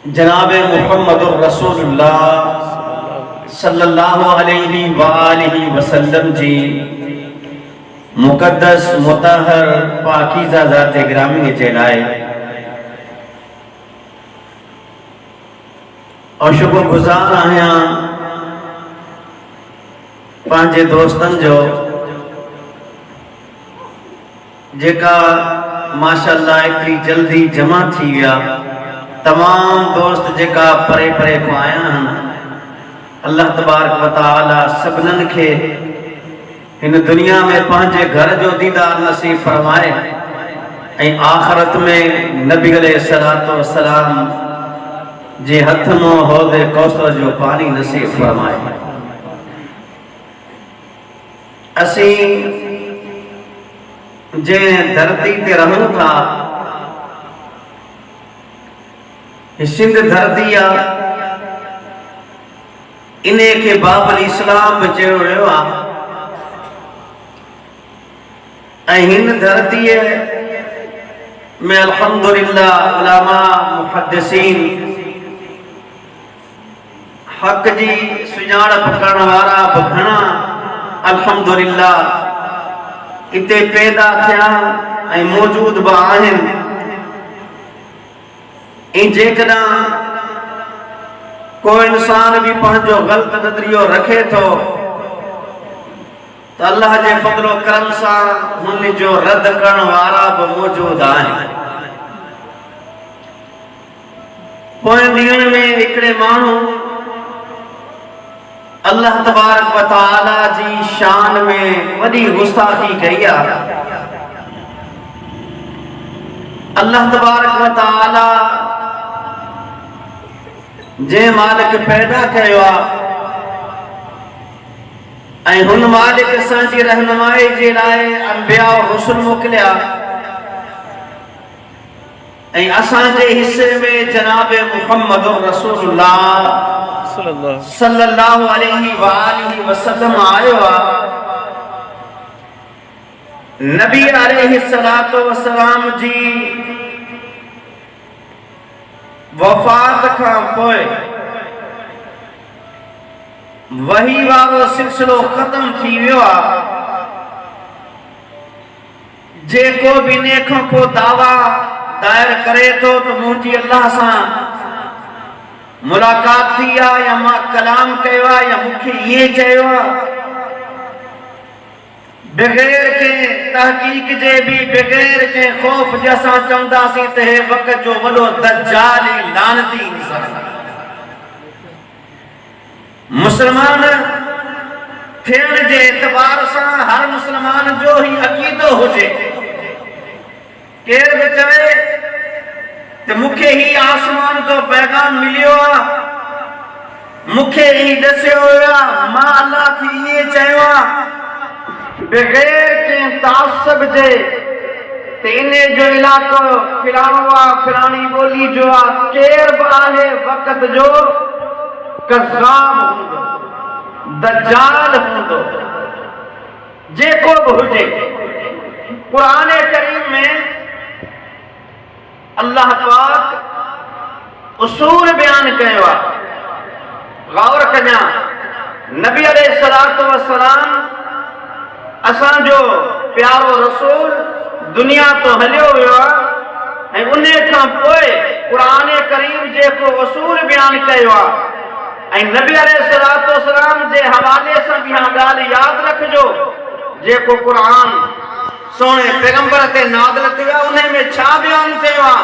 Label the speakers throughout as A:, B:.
A: जनाब मुहम्मदुर रसूलुल्लाह सल्लल्लाहु अलैहि वालिहि वसल्लम जी मुकद्दस मुतहर पाकीज़ा ज़ाते गिरामी जे लाए और शुक्रगुजार आहियां पंहिंजे दोस्तन जो जेका माशाअल्लाह इतनी जल्दी जमा थी विया। तमाम दोस्त जेका परे परे को आया हैं, अल्लाह तबारक व तआला सबनन के इन दुनिया में पंहिंजे घर जो दीदार नसीब फरमाए ऐं आखिरत में नबी अलैहिस्सलातु वस्सलाम जे हथ में हौदे कौसर जो पानी नसीब फरमाए। असी जे धरती ते रहूं था, सिंध धरती आ, इन्हे के बाबुल इस्लाम चयो वियो आ। हिन धरती में अल्हम्दुलिल्लाह उलमा मुहद्दिसीन हक जी सुञाणप करण वारा घणा अल्हम्दुलिल्लाह इते पैदा थिया ऐं मौजूद बि आहिनि। जेकॾहिं को इंसान भी पंहिंजो ग़लत नज़रियो रखे थो तो अल्लाह जे फज़लो करम सां हुन जो रद्द करण वारा भी मौजूद आहिनि। पोइ ॾींहंनि में हिकिड़े माण्हू अल्लाह तबारक व तआला जी शान में वॾी गुस्ताखी कई आहे। अल्लाह तबारक व तआला जे मालिक पैदा किया ऐं हुन मालिक असांजी रहनुमाई जे लाइ अंबिया और रसूल मोकिलिया ऐं असांजे हिस्से में जनाब मुहम्मदुर रसूलुल्लाह सल्लल्लाहु अलैहि वालिहि वसल्लम आयो आ। नबी अलैहिस्सलातु वस्सलाम जी वफ़ात खां पोइ वही वारो सिलसिलो खत्म थी वियो आ। जेको भी इन खां पोइ दावा दायर करे थो तो मुंहिंजी अल्लाह सां मुलाकात थी आ या मां कलाम कयो आ या मूंखे ये चयो आ, बगैर के तहकीक जे भी बगैर के खौफ जे असां चवंदासीं त हे वक़्त जो वॾो दज्जाल लानती इंसान मुसलमान थियण जे एतबार सां हर मुसलमान जो ही अकीदो हुजे। केर भी चवे तो मुखे ही आसमान तो पैगाम मिलियो आ, मुखे ही दसियो आ, मां अल्लाह की ये चयो आ, बगैर के तासब जे तेने जो इलाको फिलानो आ, फिलानी बोली जो आ, केर भी आहे वक़्त जो कज़्ज़ाब हुंदो, दज्जाल हुंदो, जेको भी हुजे। कुरान करीम में अल्लाह पाक उसूल बयान कयो आ। गौर कजा, नबी अलैहिस्सलातु वस्सलाम असांजो प्यारो रसूल दुनिया तो हलियो वियो आ ऐं उन खां पोइ कुरान करीम जेको उसूल बयान कयो आ ऐं नबी अलैहिस्सलातु वस्सलाम जे हवाले सां इहा ॻाल्हि यादि रखिजो, जेको कुरान सोने पैगंबर ते नाज़िल थियो आ उन में छा बयान थियो आ,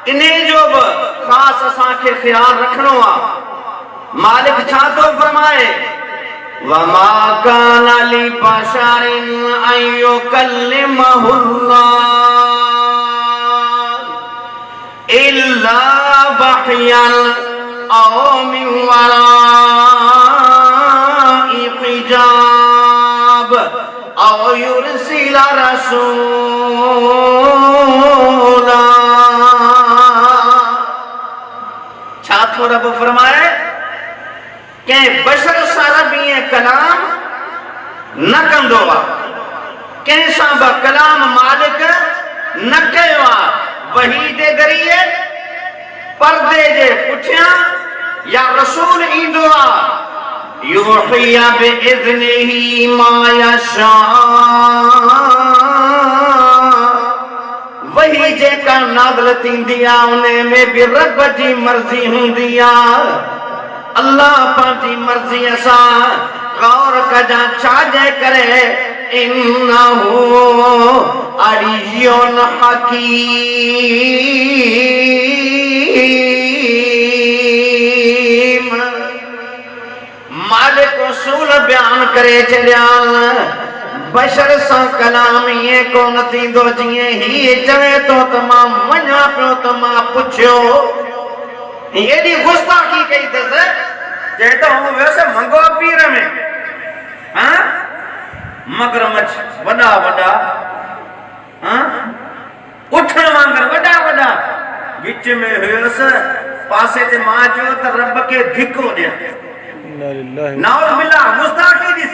A: इन्हे जो भी खास असांखे ख्याल रखणो आ। मालिक छा तो फरमाए, वमा कान लि बशरिन अन युकल्लिमहुल्लाह इल्ला वहयन औ मिन वराइ हिजाब औ युरसिला रसूला। छा थो रब फरमाए, के बशर सां रब इएं कलाम न कंदो आ, कंहिंसां बि कलाम मालिक न कयो आ। वही जे ज़रिए पर्दे जे पुठियां या रसूल ईंदो आहे यूहिया बिइज़्निही मा यशा वही जेका नाज़िल थींदी आहे उन में बि रब जी मर्ज़ी हूंदी आहे अल्लाह पंहिंजी मर्ज़ीअ सां गौर कजां छाजे करे इन्नहु अलियुन हकीम मालिक उसूल बयान करे छॾिया बशर सां कलाम ये कोन थींदो जीअं ही चवे तो त मां मञा पियो त मां पुछियो एॾी गुस्ताखी कई अथसि जे त हू वियुसि मंगो पीर में मगरमच्छ वॾा वॾा उठण वांगुरु वॾा वॾा विच में हुयुसि पासे ते मां चयो त रब खे धिको ॾियां नाउज़ बिल्लाह गुस्ताखी ॾिस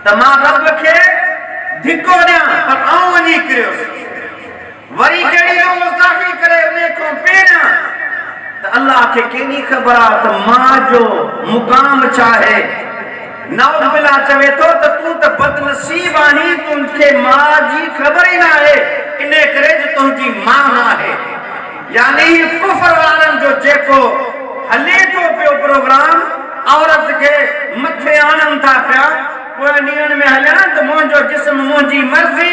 A: त मां रब खे धिको ॾियां पर आऊं वञी किरियोसि वरी कहिड़ी गुस्ताखी करे उन खां पहिरियां त अल्लाह खे केॾी ख़बर आहे त मां जो मुक़ाम छा आहे नाउज़ बिल्लाह चवे थो त तूं त बदनसीब आहीं तुंहिंखे मां जी ख़बर ई न आहे इन करे जो तुंहिंजी मां न आहे यानी कुफर वारनि जो जेको हले थो पियो प्रोग्राम औरत के मथे आणनि था पिया पोइ ॾींहनि में हलिया त मुंहिंजो जिस्म मुंहिंजी मर्ज़ी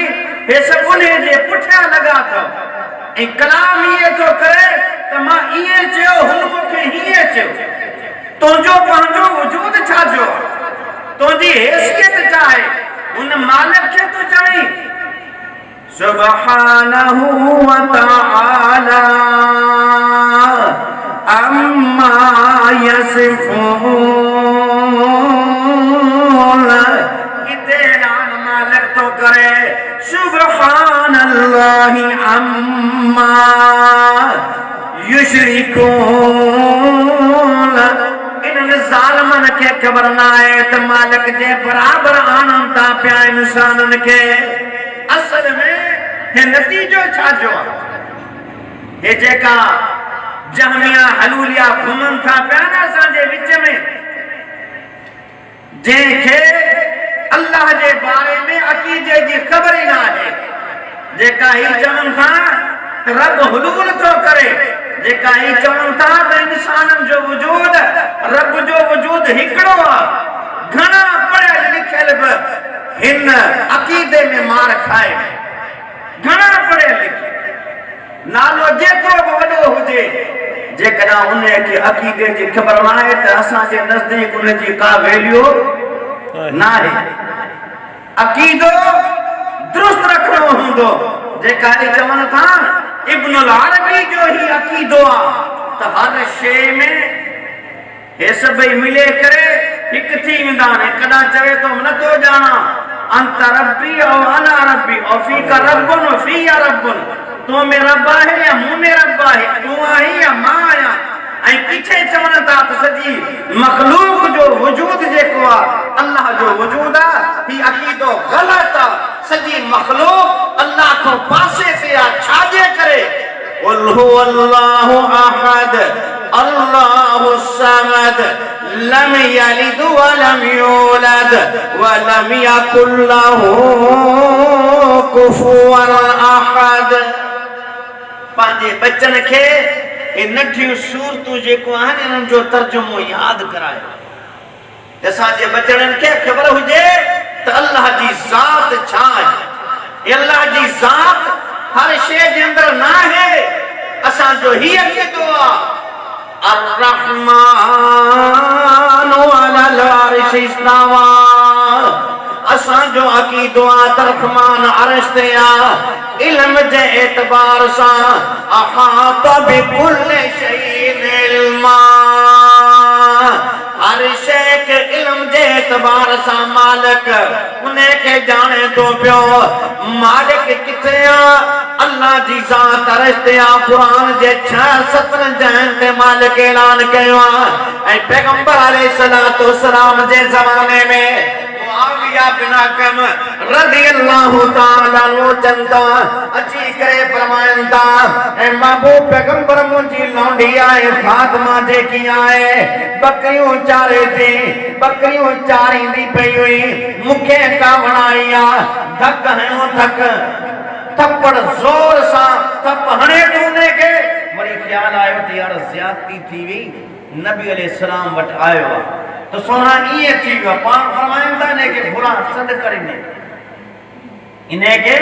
A: हे सभु उन जे पुठियां लॻा अथव ऐं कलाम ईअं थो करे त मां ईअं चयो हुन मूंखे हीअं चयो तुंहिंजो पंहिंजो वजूद छा जो तुंहिंजी हैसियत छा आहे हुन मालिक खे तूं चवईं सुब्हानहु व तआला अम्मा यसिफून किते नाम मालिक तो करे सुब्हानल्लाहि अम्मा युशरिकून इन ज़ालिमन खे ख़बर न आहे त मालिक जे बराबर आणनि था पिया इंसाननि खे असल में हे नतीजो छा जो आहे हे जेका जहमिया हलूलिया घुमन था पिया न असांजे विच में जंहिंखे अल्लाह जे बारे में अक़ीदे जी ख़बर ई न आहे जेका ही चवनि था त रब हुलूल थो करे जेका ही चवनि था त इंसाननि जो वजूद रब जो वजूद हिकिड़ो आहे घणा पढ़ियल लिखियल बि हिन अक़ीदे में मार खाए घणा पढ़ियल लिखियल नालो जेतिरो बि वॾो हुजे जेकॾहिं उन खे अक़ीदे जी ख़बर न आहे त असांजे नज़दीक उन जी का वैल्यू न आहे अक़ीदो दुरुस्त रखणो हूंदो जेका चवनि था इब्नुल अरबी जो ही अक़ीदो आहे त हर शइ में हे सभई मिले करे हिकु थी वेंदा आहिनि कॾहिं चवे थो नथो ॼाणा अंत रब्बी औ अना रब्बी औ फीका रब्बुन व फीया रब्बुन तो में रब आहे या मूं में रब आहे तूं आहीं या मां आहियां ऐं किथे चवनि था त सॼी मख़लूक जो वजूद जेको आहे अल्लाह जो वजूद आहे ही अक़ीदो ग़लति आहे सॼी मख़लूक अल्लाह खां पासे ते आहे छाजे करे क़ुल हुवल्लाहु अहद अल्लाहु समद लम यलिद व लम यूलद व लम यकुल लहू कुफुवन अहद पंहिंजे बच्चन खे इन नठियूं सूरतूं जेको आहिनि इन्हनि जो तर्जुमो यादि करायो असांजे बच्चनि खे ख़बर हुजे त अल्लाह जी ज़ात छा आहे अल्लाह जी ज़ात हर शइ जे अंदरि न आहे असांजो ही अक़ीदो आहे अर्रहमान अलल अर्श इस्तवा असांजो अक़ीदो आहे त रहमान अर्श ते आहे इल्म जे एतबार सां अहात बिकुल्ल शैइन इल्मा हर शइ खे इल्म जे एतबार सां मालिक उन खे ॼाणे थो पियो मालिक किथे आहे अल्लाह जी ज़ात अर्श ते आहे क़ुरान जे 6-7 जगहनि ते मालिक ऐलान कयो आहे ऐं पैगंबर अलैहिस्सलातु वस्सलाम जे ज़माने में मुआविया बिन हकम रज़ियल्लाहु ताला नो चंदा अची करे फरमाइंदा ए महबूब पैगंबर मुंजी लौंडी आए फातिमा जेकी आए बकरियों चारे थी बकरियों चारींदी पई हुई मुखे कावणाइया धक हयो धक थप्पड़ जोर सा थप हणे तूने के वरी ख्याल आयो त यार ज्यादती थी वी नबी अलैहि सलाम वट आयो तो सोना ये थी गयो पान फरमाइंदा ने के बुरा सद करिने इन्हें के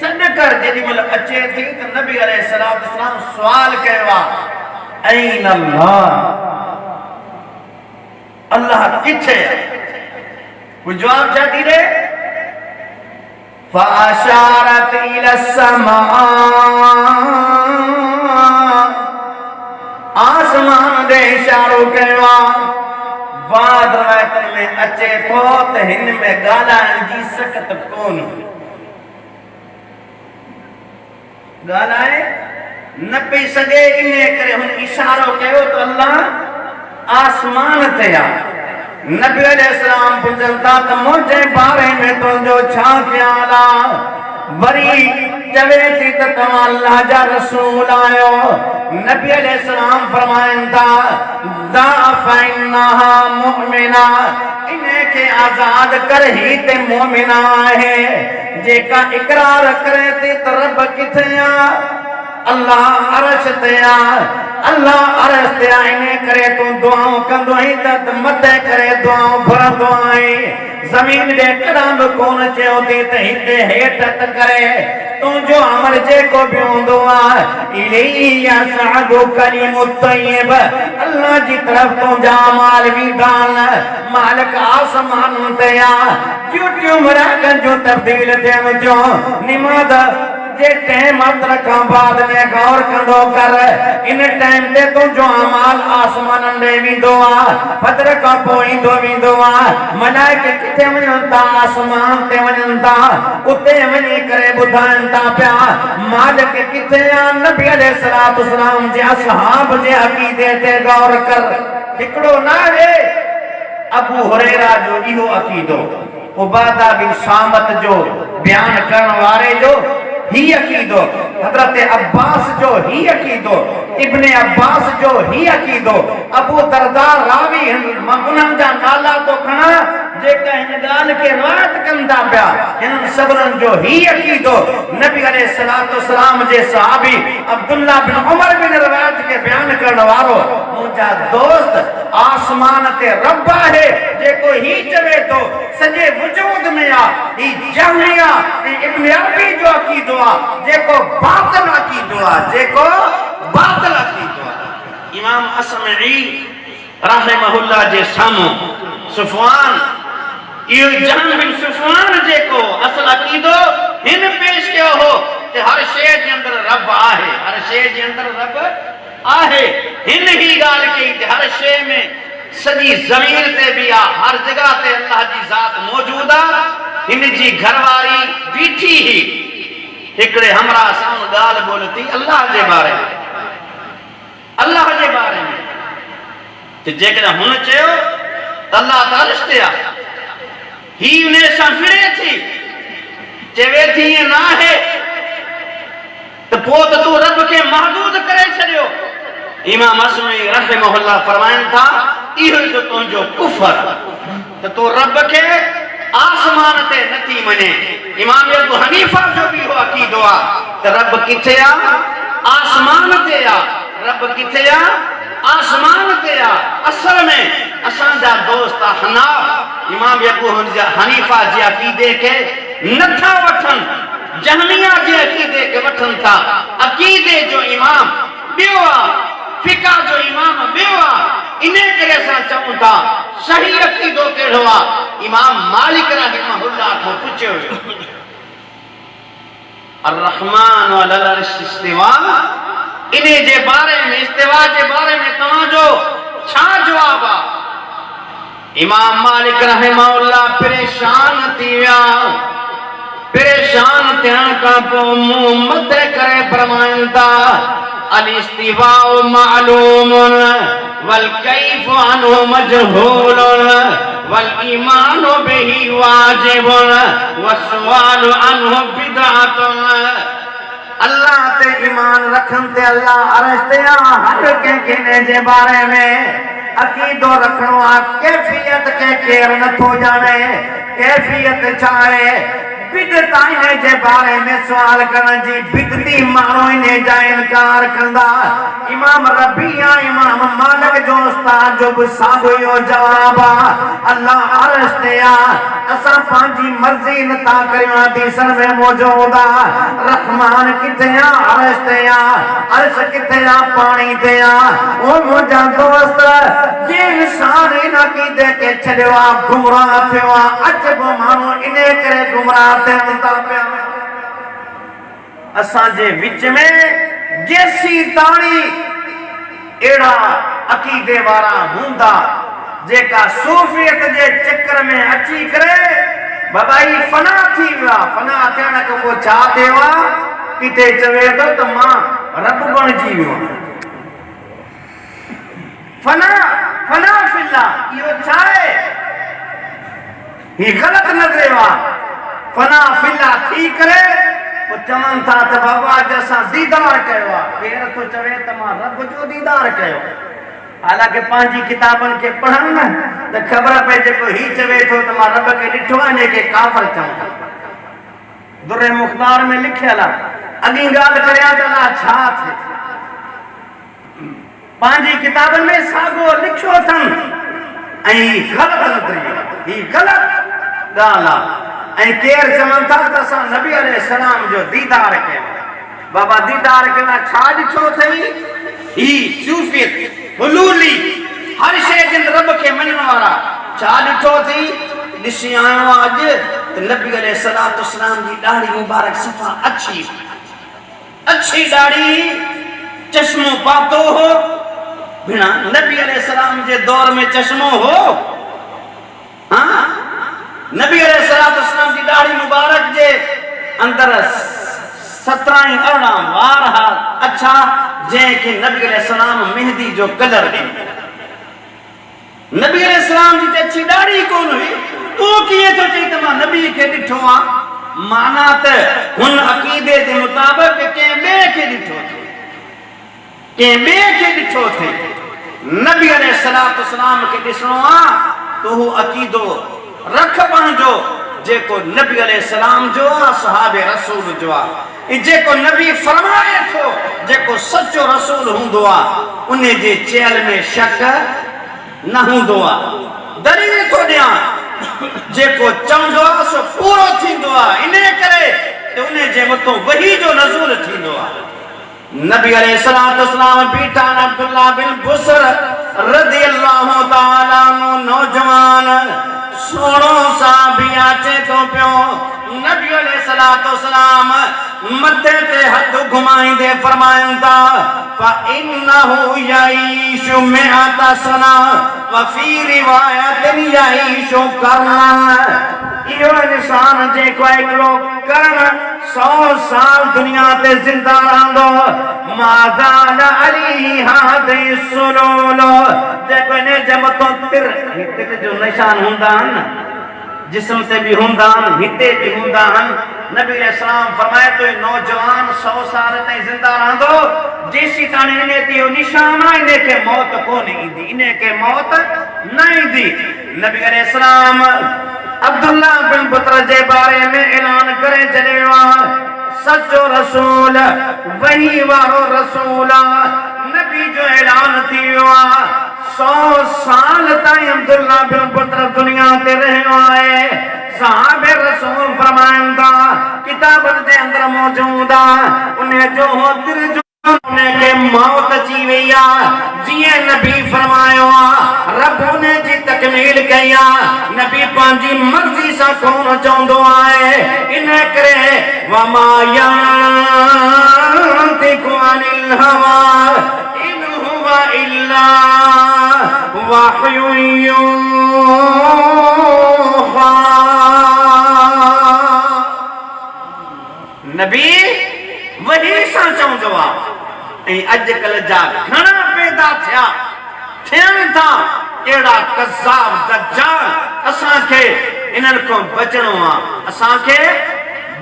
A: सद कर जेदी मल अचे थी तो नबी अलैहि सलाम सवाल कहवा ऐन अल्लाह किथे कोई जवाब चाहती रे फाशारत इला समा आसमान दे इशारो कहवा बाद रवायत में अचे तो हिन में गालान जी सकत कोन गालाए न पई सके इने करे हुन इशारो कयो तो अल्लाह आसमान ते आ नबी अलैहि सलाम पुछंदा त मुझे बारे में तो जो छा ख्याल आ वरी चवे थी त तव्हां अल्लाह जा रसूल आयो नबी अलैहि सलाम फरमाइंदा दा फइन्नहा मुमिना इने के आजाद कर ही ते मोमिना है जेका इकरार करे ते त रब किथे आ अल्लाह अरश ते आ अल्लाह अरश ते आ इने करे तू दुआओं कंदो ही त मते करे दुआओं भरंदो आई जमीन दे कदम कोन चयो थी त हिते हेठ त करे तू जो अमल जे को भी होंदो आ इलैया सअदु कलिमु तय्यब अल्लाह जी तरफ तो जा माल भी दान मालिक आसमान ते आ क्यों मरा जो तब्दील थियन जो निमाद जे टाइम अतर का बाद में गौर कंदो कर इन टाइम ते तू जो अमाल आसमान दे विंदो आ फजर का पोइंदो विंदो आ मलाइके किथे वणता आसमान ते वणता उते वणी करे बुधाइन ता पिया मालिक किथे आ नबी अलैहि सलातु सलाम जे असहाब जे अकीदे ते गौर कर हिकड़ो ना है अबू हुरैरा जो इहो अकीदो उबादा बिन सामत जो बयान करण वारे जो ही अकीदो हजरत अब्बास जो ही अकीदो इब्ने अब्बास जो ही अकीदो अबू दरदा रावी उन्हनि जा नाला तो खणा जेका इन गाल के रवायत कंदा पिया इन सबरन जो ही अकीदो नबी अलैहि सलातो सलाम जे सहाबी अब्दुल्ला बिन उमर बिन रवायत के बयान करण वारो मुंजा दोस्त आसमान ते रब है जेको ही चवे तो सजे वजूद में आ ही जहमिया इब्ने अरबी जो अकीदो आ जेको बातिल अकीदो आ जेको बातिल अकीदो आ इमाम असमई रहमहुल्लाह जे सामो सुफवान यो जहन बिन सुफवान जेको असल अकीदो हिन पेश कियो हो ते हर शय जे अंदर रब आहे हर शय जे अंदर रब आहे हिन ही गाल की ते हर शय में सजी जमीन ते भी आ हर जगह ते अल्लाह जी जात मौजूद आ हिन जी घरवारी बीठी ही एकड़े हमरा साम गाल बोलती अल्लाह जे बारे में अल्लाह जे बारे में ते जेकॾहिं हुन चयो त अल्लाह ताला ते आ ही उन सां फिरे थी चवे थी ये ना है तो पोइ त तू रब के महदूद करे छड़ियो इमाम असमी रहमहुल्लाह फरमाइन था इहो तो तुंजो कुफर तो तू रब के आसमान ते नथी मने इमाम अबू हनीफा जो भी हो अकीदो आ त रब किथे आ आसमान ते आ रब किथे आ आसमान ते आ असल में असां जा दोस्त हनाफ इमाम अबू हनीफा जे अकीदे के नथा वठन जहमिया जे अकीदे के वठन था अकीदे जो इमाम बियो आ फिका जो इमाम बियो आ इने करे सा चऊं था सही अकीदो केड़ो आ इमाम मालिक रहमहुल्लाह को पूछो अर रहमान अलल अर्श इस्तिवा इने जे बारे में इस्तिवा जे बारे में तवा जो छा जवाब आ इमाम मालिक रहमहुल्लाह परेशान थी विया परेशान थियण खां पोइ मुंहुं मथे करे फरमाइनि था अल इस्तिवा मालूम
B: वल कैफ अनहु मजहूलुन वल ईमानु बिही वाजिबुन वस्सवालु अनहु बिदअतुन।
A: अल्लाह ते ईमान रखन ते अल्लाह अर्श ते हर के जे बारे में अकीदो रखनो आ। कैफियत के केर न थो जाने कैफियत चाहे बिदत इने जे बारे में सवाल करण जी बिदती मानो इने जा इनकार कंदा। इमाम रबिया इमाम मालिक जो उस्ताद जो भी सागो यो जवाब अल्लाह अर्श ते असा पांजी मर्जी न ता करियो हदीसन में मौजूद रहमान किथे अर्श ते अर्श किथे पानी ते ओ मुजा दोस्त जे इंसान इन अकीदे के छड़वा गुमराह थियो अजब मानो इने करे गुमराह थे मुताबिक असा जे विच में जैसी ताणी एड़ा अकीदे वारा हुंदा जेका सूफियत जे चक्कर में अची करे बाबाई फना थी विया। फना थियण खां पोइ छा थियो किथे चवे थो त मां रब बणजी वियो। फना फना फिल्ला इहो छा आहे? ही गलत नज़रियो आहे। फना फिल्ला थी करे पोइ चवनि था त बाबा अॼु असां दीदार कयो आहे। केर थो चवे त मां रब जो दीदार कयो। हालांकि पंहिंजी किताबनि खे पढ़नि न त ख़बर पए जेको ही चवे थो त मां रब खे ॾिठो आहे इनखे काफ़िर चवनि था। दुर्रे मुख़्तार में लिखियल आहे। अॻी ॻाल्हि करियां त अलाह छा थिए पंहिंजी किताबनि में साॻियो लिखियो अथनि ऐं ग़लति नज़रियो ही ग़लति ॻाल्हि आहे। ऐं केर चवनि था त असां नबी अलैहिस्सलाम जो दीदार कयो। बाबा दीदार कयो छा ॾिठो अथई? ही सूफियत हुलूली हर शइ जिन रब खे मञण वारा छा ॾिठो अथई? ॾिसी आयो आहे अॼु त नबी अलैहिस्सलाम जी ॾाढ़ी मुबारक सफ़ा अच्छी ॾाढ़ी चश्मो पातो हो। भेणा नबी अलैहिस्सलाम जे दौर में चश्मो हो? हाँ नबी अलैहिस्सलाम जी ॾाढ़ी मुबारक जे अंदर 17 18 वार हा अच्छा जंहिंखे नबी अलैहिस्सलाम मेहंदी जो कलर ॾिनो। नबी अलैहिस्सलाम जी अच्छी ॾाढ़ी कोन हुई। तूं कीअं थो चई त मां नबी खे ॾिठो आहे? माना त हुन अक़ीदे जे मुताबिक़ कंहिं ॿिए खे ॾिठो अथई कंहिं ॿिए खे ॾिठो अथई। नबी अलैहिस्सलाम खे ॾिसणो आहे त हू अक़ीदो रख पंहिंजो जेको नबी अलैहिस्सलाम जो आहे सहाबे रसूल जो आहे। जेको नबी फरमाए थो जेको सचो रसूल हूंदो आहे उन जे चयल में शक न हूंदो आहे। दलील थो ॾियां जेको चवंदो आहे सो पूरो थींदो आहे। इन करे त उन जे मथां वही जो नज़ूल थींदो आहे। नबी अलैहिस्सलाम बीठा अब्दुल्लाह बिन बुसर रज़ियल्लाहु ताला अन्हु नौजवान सोणो सा भी अचे तो पियो। नबी अलैहिस्सलाम मथे ते हथ घुमाईंदे फरमाइनि था फइन्नहु यईशु मिअता सना व फी रिवायतिन यईशु करन। इहो इंसान जेको हिकिड़ो करण 100 साल दुनिया ते जिंदा रहंदो माज़ाल अली हादे सुलोलो जेको इन जे मथां तिर जो निशान हूंदा आहिनि जिस्म ते भी हूंदा आहिनि हिते भी हूंदा आहिनि। नबी अलैहिस्सलाम फरमाए तो नौजवान 100 साल ताईं जिंदा रहंदो जेसी ताणी इन ते निशान आहे इनखे मौत कोन ईंदी इनखे मौत न ईंदी। नबी अलैहिस्सलाम अब्दुल्लाह बिन बुतर जे बारे में ऐलान करे छॾियो आहे सचो रसूल वही वारो रसूल नबी जो ऐलान थी वियो आहे। 100 साल ताईं अब्दुल्लाह बिन बुतर दुनिया ते रहियो आहे। साहबे रसूल फरमाइनि था किताबनि जे अंदर मौजूद आहे उन जो दिल जो उनखे मौत अची वई आहे। जीअं नबी फरमायो आहे रब उन जी तकमील कई आहे। नबी पंहिंजी मर्ज़ी सां कोन चवंदो आहे। इन करे वमा यंतिकु अनिल हवा इन हुवा इल्ला वहयुन यूहा। नबी वही सां चवंदो आहे। ऐं अॼुकल्ह जा घणा पैदा थियन था एड़ा कज़ाब दज्जाल असां के इनन को बचणो आ असां के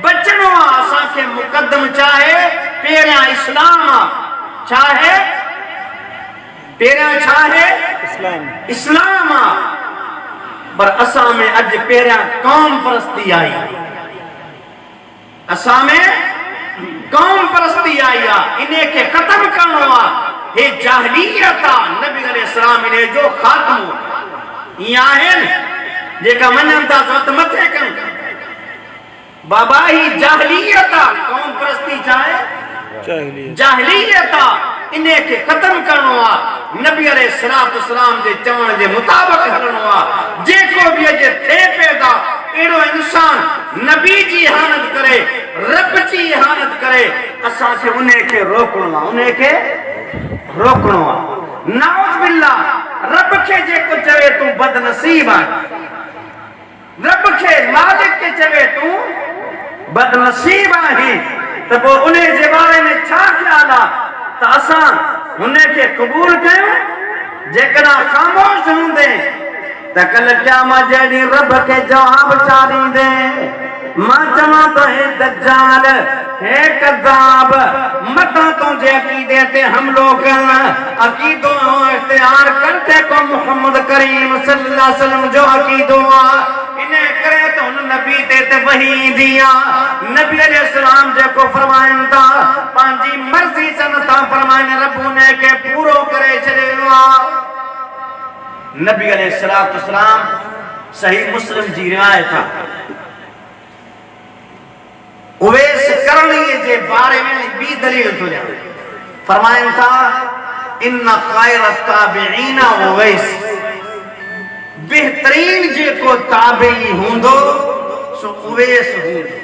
A: बचणो आ असां के मुकद्दम चाहे पेरिया इस्लाम आ चाहे पेरिया चाहे इस्लाम आ पर असां में अज पेरिया कौम परस्ती आई असां में कौम परस्ती आई आ इने के खत्म करनो आ हे जाहलियत आ नबी अलैहिस्सलाम इने जो खात्मो या है जेका मनन था तो मथे कन बाबा ही जाहलियत आ कौम परस्ती चाहे जाहलियत आ इने के खत्म करनो आ नबी अलैहिस्सलाम जे चवण जे मुताबिक हलनो आ जेको भी अज थे पैदा एड़ो इंसान नबी जी इहानत करे रब जी इहानत करे असा से उन्हें के रोकणो आ उन्हें के रोकणो आ नाउज़ बिल्लाह रब के जेको चवे तू बदनसीब आ रब के मालिक के चवे तू बदनसीब आही तो वो उन्हें जे बारे में छा ख्याल आ तो असा उन्हें के कबूल कयो जेकरा खामोश हुंदे त कल क़यामत जड़ी रब के जवाब चारी दे मां चवा तो हे दज्जाल हे कज़ाब मता तुझे अकीदे ते हमलो कर अकीदो इख्तियार करते को मोहम्मद करीम सल्लल्लाहु अलैहि वसल्लम जो अकीदो आ इने करे तो नबी ते वही दिया नबी अलैहिस्सलाम जे को फरमाइन ता पांजी मर्जी सन ता फरमाइन रब ने के पूरो करे छड़ेवा नबी अलैहिस्सलाम सही मुस्लिम जी रिवायत था उवैस करनी जे बारे में बी दलील तो जा फरमाइन था इन्ना खैर ताबिईन उवैस बेहतरीन जे को ताबई हुंदो सो उवैस हुंदो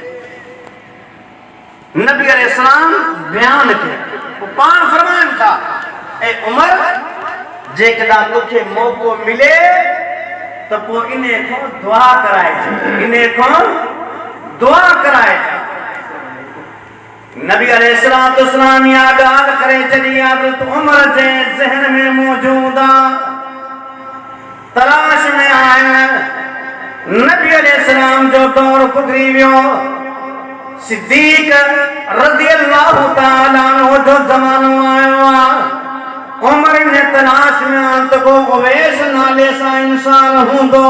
A: नबी अलैहिस्सलाम बयान के वो पान फरमान था ए उमर जेकदा तुखे मौको मिले तो वो इन्हें को दुआ कराए इन्हें को दुआ कराए नबी अलैहिस्सलाम या गाल करे चली हज़रत उमर जे ज़हन में मौजूदा तलाश में आया नबी अलैहिस्सलाम जो दौर गुज़री वियो सिद्दीक रज़ियल्लाहु ताला अन्हु जो ज़मानो आयो आ उमर ने तलाश में अंत को उवैस नाले सा इंसान हुंदो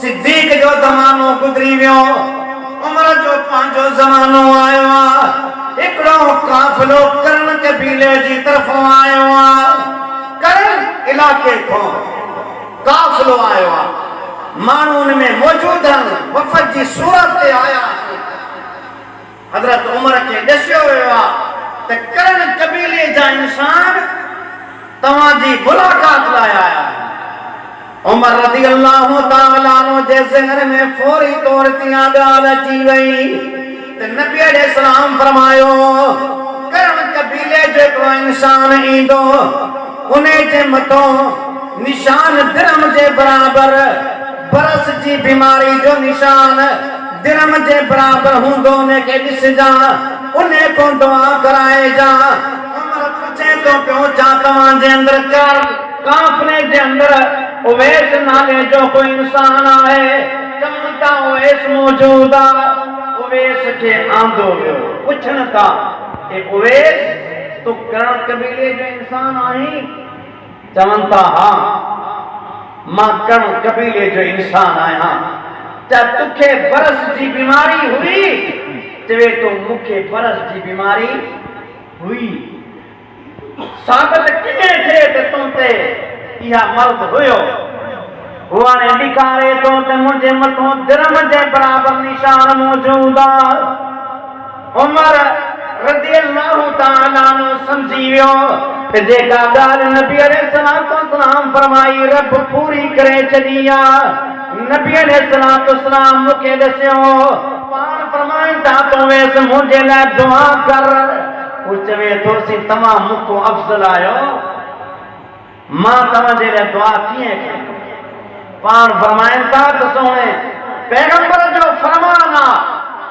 A: सिद्दीक जो ज़मानो गुज़री वियो उमर जो पांचो ज़मानो आयो आ एकड़ो काफिलो करन कबीले जी तरफ आयो आ करन इलाके को काफिलो आयो आ मानून में मौजूद वफद जी सूरत ते आया हजरत उमर के दस्यो वियो आ त करन कबीले जा इंसान तवा जी मुलाकात लाए आया उमर रज़ियल्लाहु ताला अन्हु जे ज़हन में फौरी तौर ते गाल अची वई ते नबी अलैहिस्सलाम फरमायो करन कबीले जो को इंसान ईंदो उन्हें जे मथो निशान दिरम जे बराबर बरस जी बीमारी जो निशान दिरम जे बराबर हुंदो ने के दिस जा उन्हें को दुआ कराए जा उमर पूछे तो क्यों चाहता जे अंदर कर काफले जे अंदर उवैस नाले जो कोई इंसान आए चमता उवैस मौजूदा उवैस के आंदो वियो पुछन था ए उवैस तो करण कबीले जो इंसान आई चमता हां मां करण कबीले जो इंसान आया ता तुखे बरस जी बीमारी हुई चवे तो मुखे बरस जी बीमारी हुई साबित किने थे ते तुमते इहा मर्द हुयो हुआ ने दिखारे तो ते मुझे मथो दिरम जे बराबर निशान मौजूदा उमर रज़ियल्लाहु ताला अन्हु समझी वियो ते जेका गाल नबी अलैहिस्सलाम फरमाई रब पूरी करे छडिया नबी अलैहिस्सलाम मुखे दस्यो पान फरमाइन था तो वैस मुझे ला दुआ कर उचवे तो सी तमाम मुको अफजल आयो मां तव्हांजे लाइ दुआ कीअं कयां पाण फरमाइनि था त सोणे पैगंबर जो फरमान आहे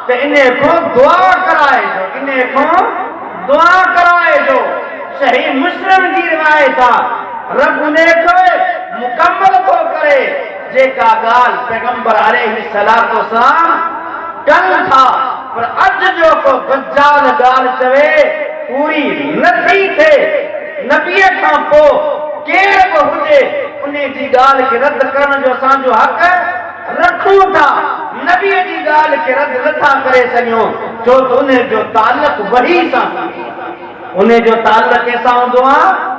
A: त इने को दुआ कराइजो इने को दुआ कराइजो सही मुस्लिम जी रिवायत आहे रब उन्हें मुकम्मल तो करे जेका गाल पैगंबर अलैहिस्सलातु वस्सलाम कल था पर अज जो को गज्जाल गाल चवे पूरी नथी थे नबी का पो केर को हुजे उन्हें जी गाल के रद्द करण जो असांजो हक रखूं था नबी जी गाल के रद्द नथा करे सकियो छो तो उन्हें जो ताल्लुक वही सां उन्हें जो ताल्लुक कैसा हूंदो आहे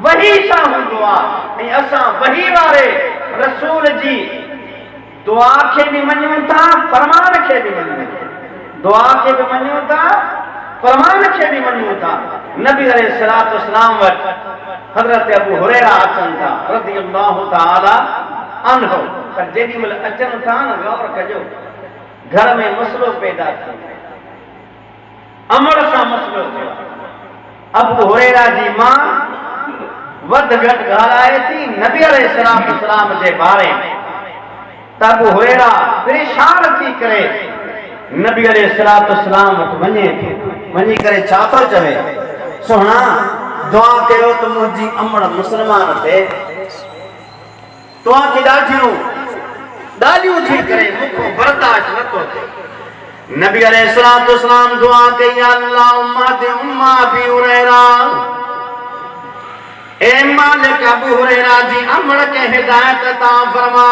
A: वही सां हूंदो आहे ऐं असां वही वारे रसूल जी दुआ के भी मञूं था फरमान के भी मञूं दुआ के भी मञूं था फरमान के भी मञूं था नबी अलैहिस्सलातु वस्सलाम वटि हज़रत अबू हुरैरा अचनि था रज़ियल्लाहु तआला अन्हु पर जेॾी महिल अचनि था न गौर कजो घर में मसलो पैदा थियो अमर सां मसलो थियो अबू हुरैरा जी मां वध घट ॻाल्हाए थी नबी अलैहिस्सलातु वस्सलाम जे बारे में त अबू हुरैरा परेशान थी करे नबी अलैहिस्सलातु वस्सलाम वटि वञे थी वञी करे छा थो चवे सुहिणा दुआ कयो त मुंहिंजी अमड़ मुस्लमान थे तव्हांखे ॾाढियूं ॻाल्हियूं थी करे मूंखां बर्दाश्त नथो थिए नबी अलैहिस्सलातु वस्सलाम दुआ कई अल्लाहुम्मा दे उम्मा अबी हुरैरा ए मालिक अबू हुरैरा जी अमड़ के हिदायत ता फरमा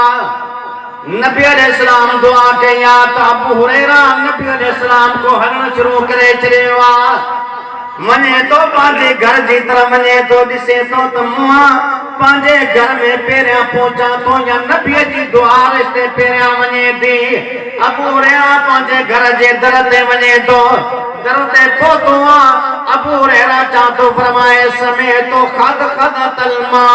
A: नबी अलैहिस्सलाम दुआ कई त अबू हुरैरा नबी अलैहिस्सलाम को हलण शुरू करे छॾियो वञे तो पंहिंजे घर जी तरह वञे तो ॾिसे तो त मां पंहिंजे घर में पहिरियां पहुचा तो या नबीअ जी दुआ रिश्ते पहिरियां वञे थी अबू हुरैरा पंहिंजे घर जे दर ते वञे तो दर ते पहुतो आहे अबू हुरैरा चा तो फरमाए समय तो खद खद तलमा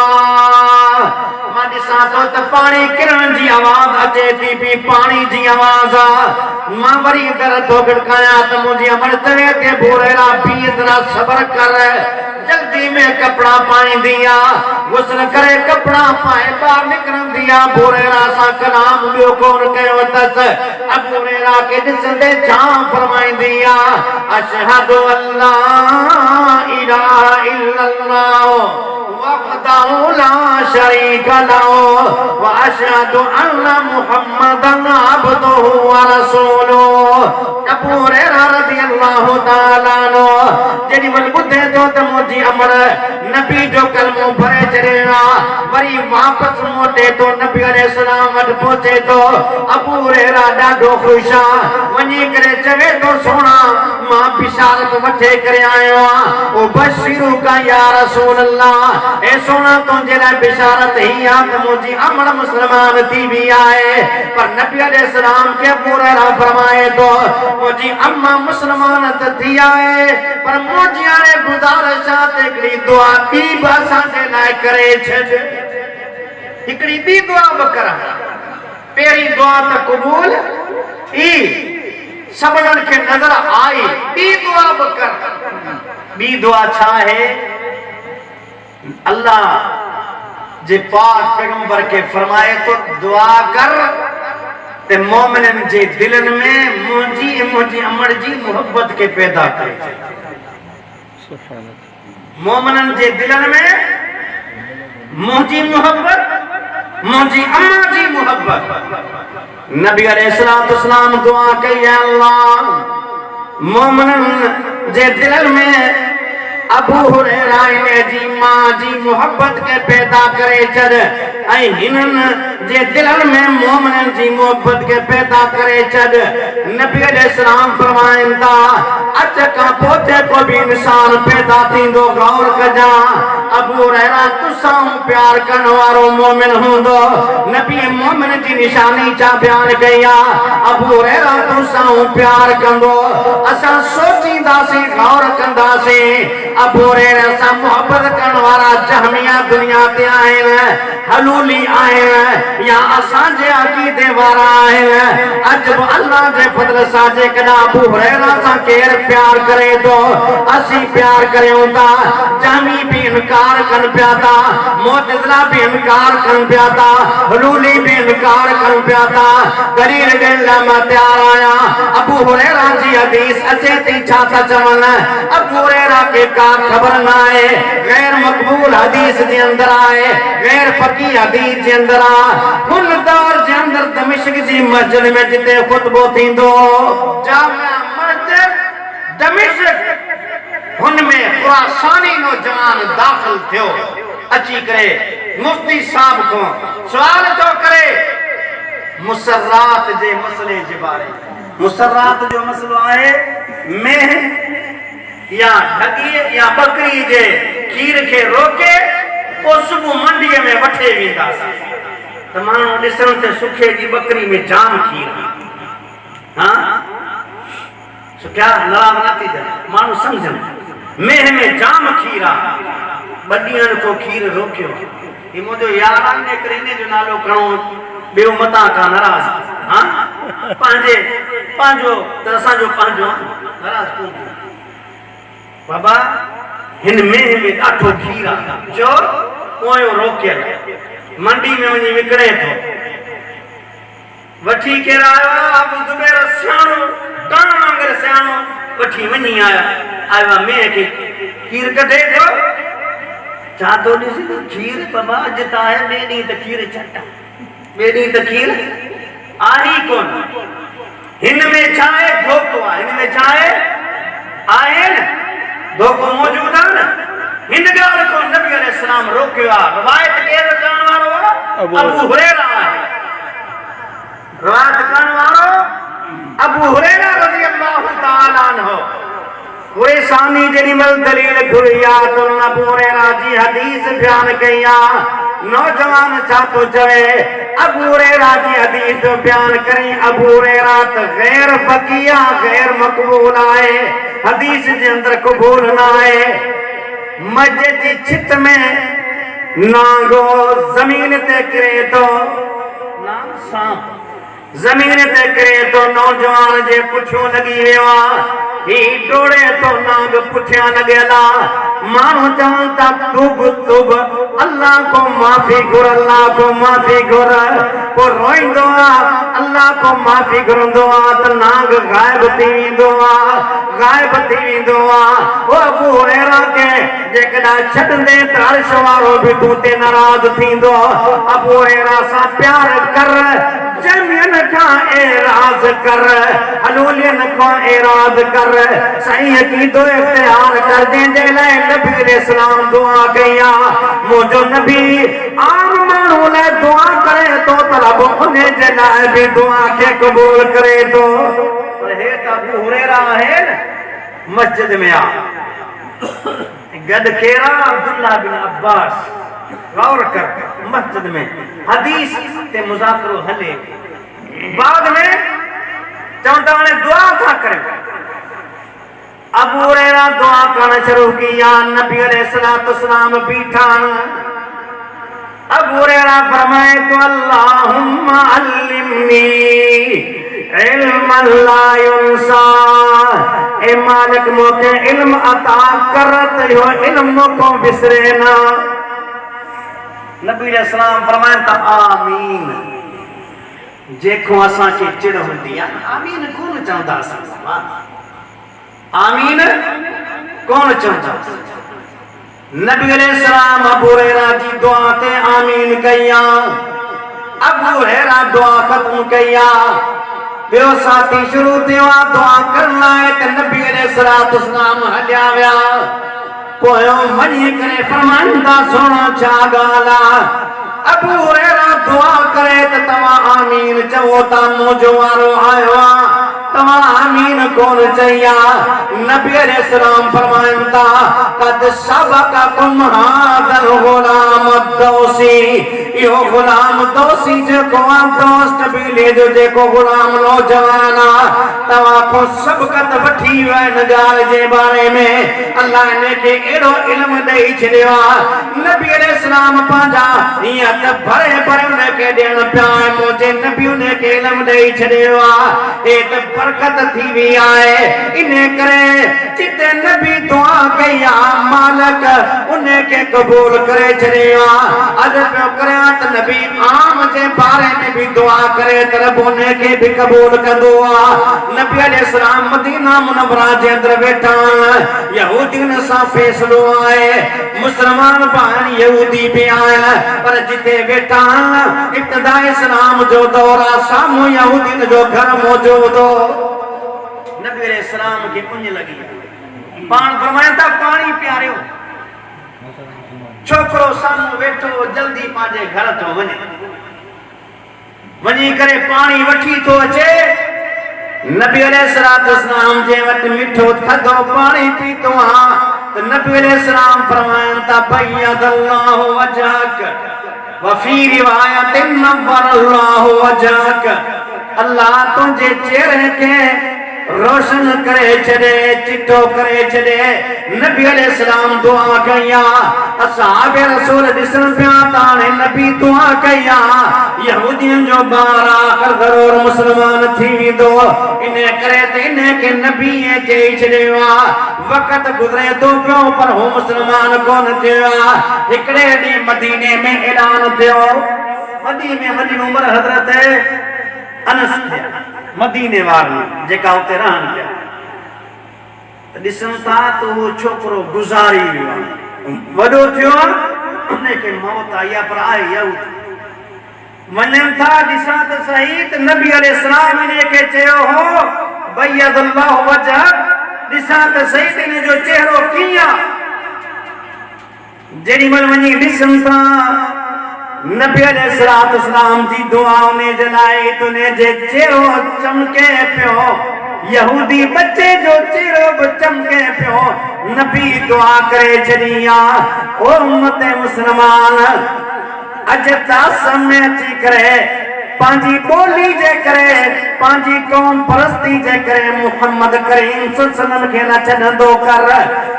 A: मां ॾिसां तो त पाणी किरण जी आवाज़ अचे थी पई पाणी जी आवाज़ आहे मां वरी दर थो खड़कायां त मुंहिंजी अमड़ चवे थी अबू हुरैरा बीह ज़रा सब्र कर जल्दी में कपड़ा पाईंदी आहे गुस्ल करे कपड़ा पाए ॿाहिरि निकिरंदी आहे अबू हुरैरा सां कलाम ॿियो कोन कयो अथसि अबू हुरैरा खे ॾिसंदे छा फरमाईंदी आहे अशहदु अल्ला इलाहा इल्लल्लाह वहदहु ला शरीक लहु व अशहदु अन्ना मुहम्मदन अब्दुहु व रसूलुहु अबू हुरैरा रज़ियल्लाहु तआला अन्हु जेॾी महिल ॿुधे थो त मुंहिंजी अमड़ नबी जो कलमो भरे छॾियो वरी वापस मोटे तो नबी अलैहिस्सलाम वटि पहुचे तो अबू हुरैरा ॾाढो ख़ुशि आहे वञी करे चवे तो सोना मां बिशारत वठे करे आयो आहियां ओ बशीरू का या रसूल अल्लाह ए सोना तुंहिंजे लाइ बिशारत ही आहे त मुंहिंजी अमड़ मुस्लमान थी वई आहे पर नबी अलैहिस्सलाम खे अबू हुरैरा फरमाए तो मुंहिंजी अम्मा मुस्लमान त थी आहे पर मुंहिंजी हाणे गुज़ारिश आहे त हिकिड़ी दुआ ॿी बि असांजे लाइ करे छॾ हिकिड़ी ॿी दुआ बि कर पहिरीं दुआ त क़बूल थी सबननि खे नज़र आई ॿी दुआ बि कर ॿी दुआ छा आहे अल्लाह जे पाक पैगंबर के फरमाए तो दुआ कर ते मोमिनन जे दिलन में मुंहिंजी अमड़ जी मोहब्बत के पैदा करे मोमिनन जे दिलन में मुंहिंजी मोहब्बत मुंहिंजी अम्मा जी मोहब्बत नबी अलैहिस्सलातु वस्सलाम दुआ कई अल्लाह मोमिनन जे दिलन में अबू हुरैरा जी मां जी मोहब्बत के पैदा करे छॾ ऐं हिननि जे दिलनि में मोमिननि जी मोहब्बत के पैदा करे छॾ नबी अलैहिस्सलाम फरमाइनि था अच खां पोइ को बि इंसान पैदा थींदो गौर कजां अबू हुरैरा तुसां प्यार करण वारो मोमिन हूंदो नबी मोमिन जी निशानी छा बयान कई आहे अबू हुरैरा तुसां प्यार कंदो असां सोचींदासीं गौर कंदासीं अबू हुरैरा सां मोहब्बत करण वारा जहमिया दुनिया ते आहिनि हलूली आहिनि या असांजे अक़ीदे वारा आहिनि अॼु बि अल्लाह जे फज़ल सां जेकॾहिं अबू हुरैरा सां केरु प्यार करे थो असीं प्यार करियूं था जहमी बि इनकार कनि पिया था मुअतज़िला बि इनकार कनि पिया था हलूली बि इनकार कनि पिया था दलील ॾियण लाइ मां तयारु आहियां अबू हुरैरा जी हदीस अचे थी छा था चवनि अबू हुरैरा खे का खबर न आहे गैर मक़बूल
B: मकबूल हदीस जे अंदर आए गैर फकी हदीस जे अंदर आ हुन दौर जे अंदर दमिश्क जी मस्जिद में जिते खुतबो थींदो जामिया मस्जिद दमिश्क हुन में खुरासानी नौजवान दाखिल थियो अची करे मुफ्ती साहब को सवाल तो करे मुसर्रात जे मसले जे बारे मुसर्रात जो मसलो आए में या ढगी या बकरी जे खीर के रोके ओ सुबह मंडी में वठे वेंदा त माण्हू ॾिसण ते सुखे जी बकरी में जाम खीर हां सुख्या नाराज़ न थी माण्हू समझन मेह में जाम खीर आ बदियन को खीर रोकियो ये मुझे यारान ने करीने जो नालो कणो बेउ मता का नाराज हां पांजे पांजो तरसा जो पांजो नाराज को बाबा हिन में आठो खीरा जो कोयो रोके मंडी में वनी विकड़े तो वठी के अब दुबेर सियाणो कान वांगर सियाणो वठी वनी आया में के खीर कढे जो चादो ॾिस खीर बाबा अॼु त आहे ॿिए ॾींहुं त खीर छटा ॿिए ॾींहुं त खीर आहे ई कोन हिन में छा आहे धोखो आहे हिन में छा आहे न धोखो मौजूद आहे न हिन ॻाल्हि को नबी अलैहिस्सलाम रोकियो आहे रवायत केरु करण वारो अबू हुरैरा आहे रवायत करण वारो अबू हुरैरा रज़ियल्लाहु तआला अन्हु सानी जेडी मल दलील घुरिया तो अबू हुरैरा जी हदीस बयान कया नौजवान छा तो चवे अबू हुरैरा जी हदीस जो बयान करी अबू हुरैरा त गैर फकीया गैर मकबूल आए हदीस जे अंदर कबूल ना आए मस्जिद जी छित में नांगो जमीन ते गिरे तो नाम सांप जमीन ते गिरे तो नौजवान जे पुछो लगी वियो ही डोड़े तो नाग पुठिया लगेला मानो जानता तुब तुब अल्लाह को माफी गुर अल्लाह को माफी गुर को रोइंदो अल्लाह को माफी गुरंदो त नाग गायब थी वेंदो गायब थी वेंदो ओ अबू हुरैरा के जेकॾा छॾंदे त अर्श वारो भी तू ते नाराज़ थींदो अबू हुरैरा सा प्यार कर जमियन का एराज कर हलूलियन को एराज कर सही अकीदो इख्तियार कर दे जे लाए नबी अलैहिस्सलाम दुआ कया मोजो नबी आम मानू ले दुआ करे तो तलब उन्हें जे लाए भी दुआ के कबूल करे तो पर हे अबू हुरैरा है मस्जिद में आ गद केरा अब्दुल्लाह बिन अब्बास गौर कर मस्जिद में हदीस ते मुज़ाकरो हले बाद में चवंदा ने दुआ था करे अबू हुरैरा दुआ करना शुरू किया नबी अलैहिस्सलाम बीठा अबू हुरैरा फरमाए तो अल्लाहुम्मा अल्लिमनी इल्मन ला युंसा ए मालिक मोके इल्म अता करत यो इल्म को बिसरे ना नबी अलैहिस्सलाम फरमाए त आमीन जेको असा के चिड़ हुंदी आमीन कौन चवंदा असां आमीन कौन चवंदा नबी अलैहिस्सलाम अबू हुरैरा जी दुआ ते आमीन कया अबू हुरैरा दुआ खत्म कया बियो साथी शुरू थियो दुआ करण लाए त नबी अलैहिस्सलाम हलिया विया पोयो वञी करे फरमाईंदा सुणो छा ॻाल्हि अबू हुरैरा दुआ करे त तव्हां आमीन चवो था मुंहिंजो वारो आयो आहे तव्हां आमीन कोन चया नबी अलैहिस्सलाम फरमाइनि था कद सबक़कुम हाज़ल गुलाम दोसी इहो गुलाम दोसी जेको दोस्त कबीले जो जेको गुलाम नौजवान आहे तव्हां को सबक़त वठी वियो आहे हिन ॻाल्हि जे बारे में अल्लाह ने के एॾो इल्म ॾेई छॾियो आहे नबी अलैहिस्सलाम पंहिंजा हीअं त भरे भरे उनखे ॾियण पिया मुंहिंजे नबी उनखे इल्म ॾेई छॾियो आहे हे त बरकत थी वी आए इने करे जिते नबी दुआ कई मालिक उन्हें के कबूल करे छड़िया अज पे करया त नबी आम जे बारे में भी दुआ करे त रब उन्हें के भी कबूल कंदो आ नबी अलैहि सलाम मदीना मुनव्वरा जे अंदर बैठा यहूदियन सा फैसलो आए मुसलमान भाई यहूदी भी आए पर जिते बैठा इब्तिदा इस्लाम जो दौरा सामू यहूदियन जो घर मौजूद हो नबी अलैहि सलाम के पुंज लगी पान फरमाया था पानी प्यारियो छोकरो सामू बैठो जल्दी पाजे घर तो वनी करे पानी वठी तो अचे नबी अलैहिस्सलाम जे वट मिठो थधो पानी पीतो हा तो नबी अलैहिस्सलाम फरमायन था बय्यदल्लाहु वजहक व फी रिवायतिन नव्वरल्लाहु वजहक अल्लाह तुझे चेहरे के रोशन करे छड़े चिट्ठो करे छड़े नबी अलैहिस्सलाम दुआ कया असहाब रसूल दिसन पिया ताने नबी दुआ कया यहूदियन जो बारा कर जरूर मुसलमान थी दो इने करे ते इने के नबी जे छड़ेवा वक्त गुजरे तो पियो पर हो मुसलमान कोन थिया एकड़े डी मदीने में ऐलान थियो मदीने में वडी उम्र हजरत अनस थिया मदीने वाली जेका उते रहन पिया दिसन था तो वो छोकरो गुजारी वियो वडो थियो उन्हें के मौत आई पर आए यहूद वनन था दिसा त सही त नबी अलैहिस्सलाम ने के चयो हो बय्यदल्लाहु वजह दिसा त सही तेने जो चेहरो किया जेडी मल वनी दिसन था नबी अलैहिस्सलाम जी दुआओं ने जलाई तूने जे चेहरो चमके पियो यहूदी बच्चे जो चेहरो चमके पियो नबी दुआ करे छड़िया ओ उम्मत मुसलमान अजता समय ची करे पांजी बोली जे करे पांजी कौम परस्ती जे करे मुहम्मद करीम सल्लल्लाहु अलैहि वसल्लम के न छदो कर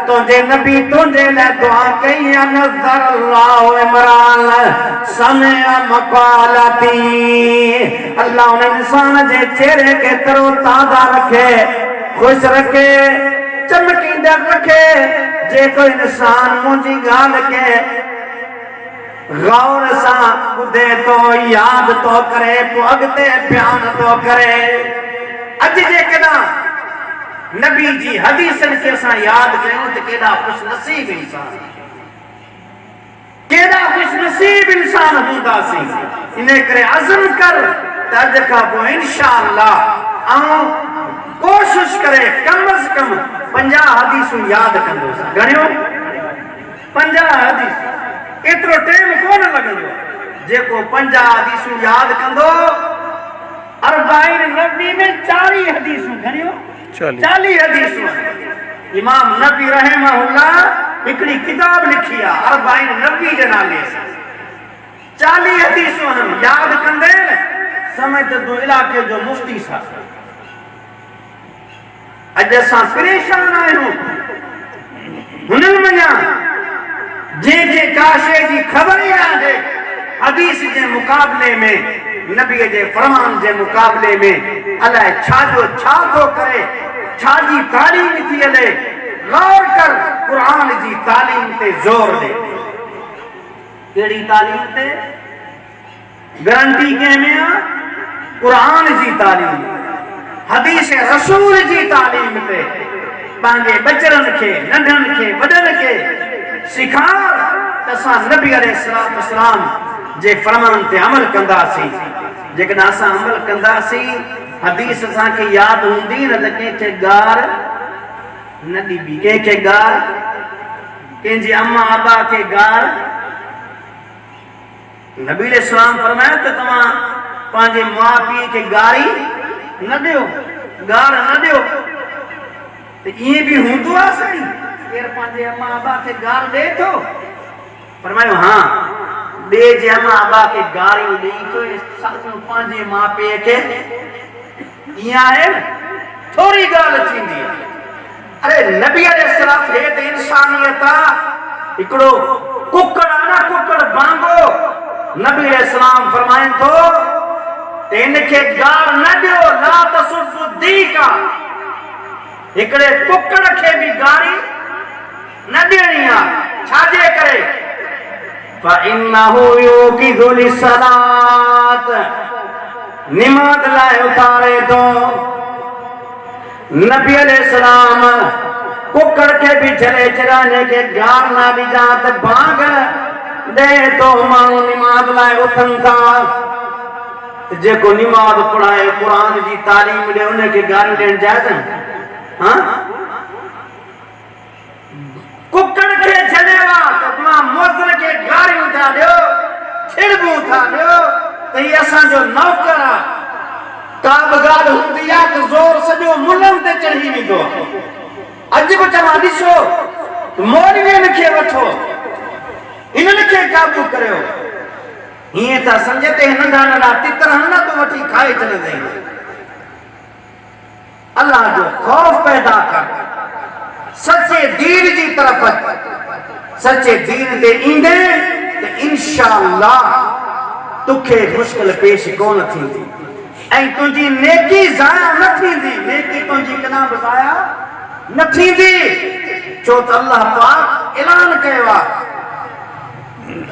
B: तुझे नबी तुझे ले दुआ कई नजर अल्लाह इमरान समय मकालती अल्लाह ने इंसान जे चेहरे के तरो ताजा रखे खुश रखे चमकींदा रखे जे कोई इंसान मुझी गाल के गौर सा खुदे तो याद तो करे अगते बयान तो करे अज जे केदा नबी जी हदीसन के सा याद कयूं तो केदा खुश नसीब इंसान केदा खुश नसीब इंसान हुंदा सी इने करे अज़म कर तज का को इंशाअल्लाह आ कोशिश करे कम से कम 50 हदीसू याद कंदो सा गणियो 50 हदीस इतरो टाइम कोन लगंदो जेको 50 हदीसू याद कंदो अरबाइन नबी में 40 हदीसू घणियो 40 हदीसू इमाम नबी रहमहुल्लाह एकड़ी किताब लिखी आ अरबाइन नबी जे नाले से 40 हदीसू हम याद कंदे समय ते दो इलाके जो मुफ्ती सा अज असां परेशान आहियूं हुनन मञा जे काशे जी खबर ही आहे हदीस के मुकाबले में नबी के फरमान के मुकाबले में अल्लाह छाजो छा तो करे छाजी तालीम थी अले गौर कर कुरान जी तालीम ते जोर दे केड़ी तालीम ते गारंटी के में कुरान जी तालीम हदीस रसूल जी तालीम ते पांगे बचरन के नंढन के वडन के सिखा तसा नबी अलैहिस्सलाम जे फरमान ते अमल कंदासी जेकॾहिं असां अमल कंदासी हदीस असांखे याद हूंदी न त कंहिंखे गार न ॾिबी कंहिंखे गार कंहिंजी अम्मा अबा खे गार नबी अलैहिस्सलाम फरमायो त तव्हां पंहिंजे माउ पीउ खे गारी न ॾियो गार न ॾियो त ईअं बि हूंदो आहे साईं केर पंहिंजे अम्मा अबा खे गार ॾे थो फरमायो हाँ ॿिए जे अम्मा अबा खे गारियूं ॾेई थो पंहिंजे माउ पीउ खे ईअं आहे थोरी ॻाल्हि थींदी आहे अरे नबी अलैहिस्सलाम हे त इंसानियत आहे हिकिड़ो कुकड़ आहे न कुकड़ बांगो नबी अलैहिस्सलाम फरमाइनि थो त हिनखे गार न ॾियो ला तसुफ़ु दीका हिकिड़े कुकड़ खे बि गारी न ॾियणी आहे छाजे करे फ़इन्नहु युक़िज़ु लिस्सलात, निमाज़ लाए उतारे तो। नबी अलैहिस्सलाम कुकड़ के भी चले चराने के गार ना भी जात भाग दे तो मानू निमाज़ लाए उथन था। जेको निमाज़ पढ़ाए कुरान जी तालीम दे उन्हें के गार देन जायज़ है? हाँ, कुकड़ के चलेवा तो अपना मोज़न के गारी उठा दो, छिड़बू उठा दो, तो ये असां जो नौकर का बगाड़ हुंदी आ तो जोर सजो मुल्हन ते चढ़ी वेंदो। अज बि चवां ॾिसो मौलवियुनि खे वठो, इन्हनि खे काबू करियो। हीअं त सम्झते नंढा नंढा तितर हन तो वठी खाए छॾंदे। अल्लाह जो खौफ पैदा कर, सचे दीन जी तरफ, सचे दीन ते ईंदे त इंशाअल्लाह तुखे मुश्किल पेश कोन थींदी ऐं तुंहिंजी नेकी ज़ाया न थींदी। नेकी तुंहिंजी कॾहिं बि ज़ाया न थींदी, छो त अल्लाह पाक ऐलान कयो आहे।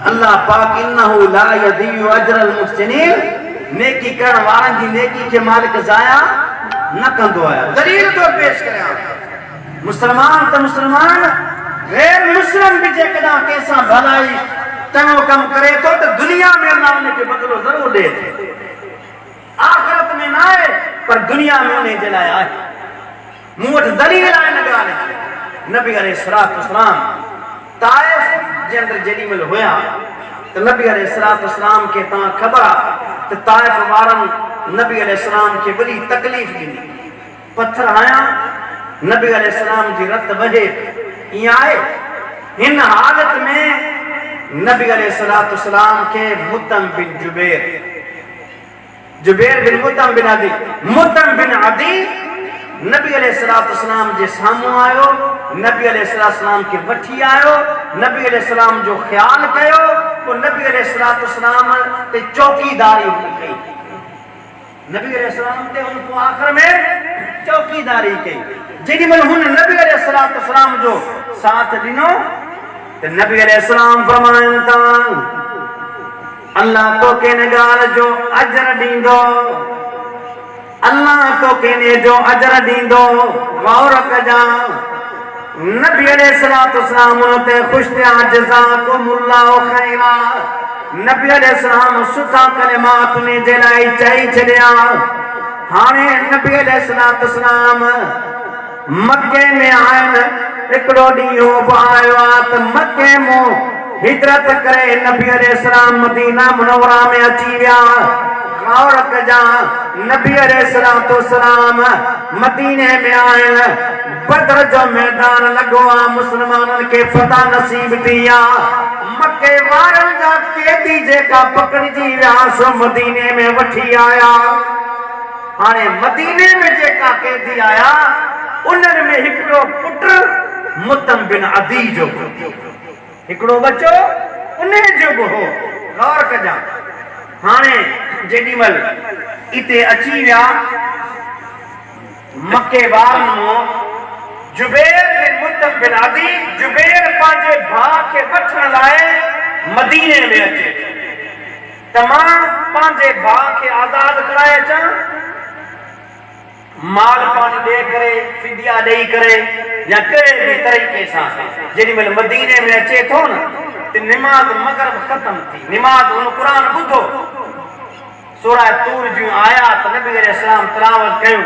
B: अल्लाह पाक इन्नहु ला यदीउ अजरल मुहसिनीन, नेकी करण वारनि जी नेकी खे मालिक ज़ाया न कंदो आहे। दलील तो पेश करियां, मुसलमान त मुसलमान, गैर मुस्लिम भी जेकॾहिं कंहिंसां भलाई चङो कमु करे थो त दुनिया में अल्लाह उनखे बदिलो ज़रूर ॾिए थो। आख़िरत में न आहे पर दुनिया में उन जे लाइ आहे। मूं वटि दलील आहे हिन ॻाल्हि जी। नबी अलैहिस्सलातु वस्सलाम ताइफ़ जे अंदरि जेॾी महिल हुया त नबी अलैहिस्सलातु वस्सलाम खे तव्हां ख़बर आहे त ताइफ़ वारनि नबी अलैहिस्सलाम खे वॾी तकलीफ़ ॾिनी, पत्थर हया, नबी अलैहिस्सलाम जी रत बहे। ईअं आहे, हिन हालत में नबी अलैहिस्सलातु वस्सलाम खे मुतम बिन जुबैर बिन मुतम बिन अदी, मुतम बिन अदी नबी अलैहिस्सलातु वस्सलाम जे साम्हूं आयो, नबी अलैहिस्सलातु वस्सलाम खे वठी आयो, नबी अलैहिस्सलाम जो ख्याल कयो, पोइ नबी अलैहिस्सलातु वस्सलाम ते चौकीदारी कई। नबी अलैहिस्सलाम ते हुन पोइ आख़िर में चौकीदारी कई। जेॾी महिल हुन नबी अलैहिस्सलातु वस्सलाम जो साथ ॾिनो त नबी अलैहिस्सलाम फरमाइनि था अल्लाह तो के गाल जो अजर दींदो, अल्लाह तो के जो अजर दींदो, गौर कजा। नबी अलैहिस्सलातु वस्सलाम ते खुश थिया, जज़ाकुमुल्लाहु खैरा। नबी अलैहिस्सलाम सुठा कलिमात ने जे लाइ चई छॾिया। हाणे नबी अलैहिस्सलातु वस्सलाम मक्के में आहिनि। हिकिड़ो ॾींहुं बि आयो आहे त मक्के मां हिजरत करे नबी अलैहिस्सलाम मदीना मुनव्वरा में अची विया। गौर कजा, नबी अलैहिस्सलातु वस्सलाम मदीने में आहिनि, बदर जो मैदान लॻो आहे, मुस्लमाननि खे फतह नसीब थी आहे। मके वारनि जा कैदी जेका पकड़जी विया सो मदीने में वठी आया। हाणे मदीने में जेका कैदी आया उन्हनि में हिकिड़ो पुट मुतम बिन अदी जो, हिकिड़ो बच्चो उन जो बि हो। गौर कजा, हाणे जेॾी महिल इते अची विया मके वारनि मां जुबैर बिन मुतम बिन अदी, जुबैर पंहिंजे भाउ खे वठण लाइ मदीने में अचे त मां पंहिंजे भाउ खे आज़ाद कराए अचां। माल पानी दे करे, फिदिया ॾेई करे या कहिड़े बि तरीक़े सां जेॾी महिल मदीने में अचे थो न त निमाज़ मगरिब ख़त्म थी, निमाज़ हुन क़ुरान ॿुधो, सूरह तूर जूं आयात नबी अलैहिस्सलाम तिलावत कयूं,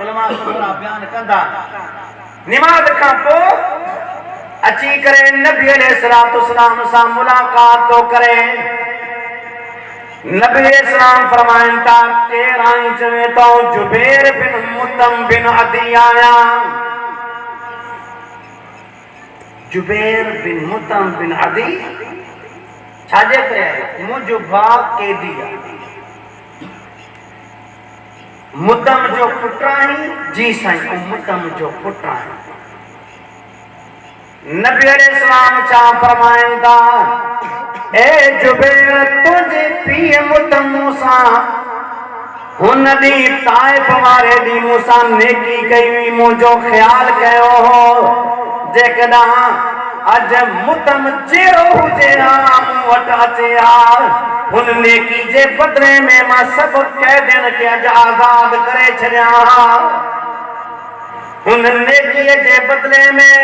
B: उलमा सूरा बयान कंदा। निमाज़ खां पोइ अची करे नबी अलैहिस्सलातु वस्सलाम सां मुलाक़ात थो करे। नबी अलैहिस्सलाम फरमाइनि था तेराई चवे तो जुबैर बिन मुतम बिन अदी आया। जुबैर बिन मुतम बिन अदी छाजे करे मुंहिंजो भाउ कैदी आहे, मुतम जो पुटु आहीं? जी साईं, मुतम जो पुटु आहीं। नबी अलैहिस्सलाम छा फरमाइनि था ए जुबैर तुझे पीए मुतम सां हुन ॾींहुं ताइफ़ वारे ॾींहुं मूंसां नेकी कई हुई, मुंहिंजो ख़्याल कयो हो। जेकॾहिं अॼु मुतम जहिड़ो हुजे हा मूं वक्त अचे हुन नेकी जे बदले में मां सब कैदिन के अज आजाद करे छड़िया हुन नेकी जे बदले में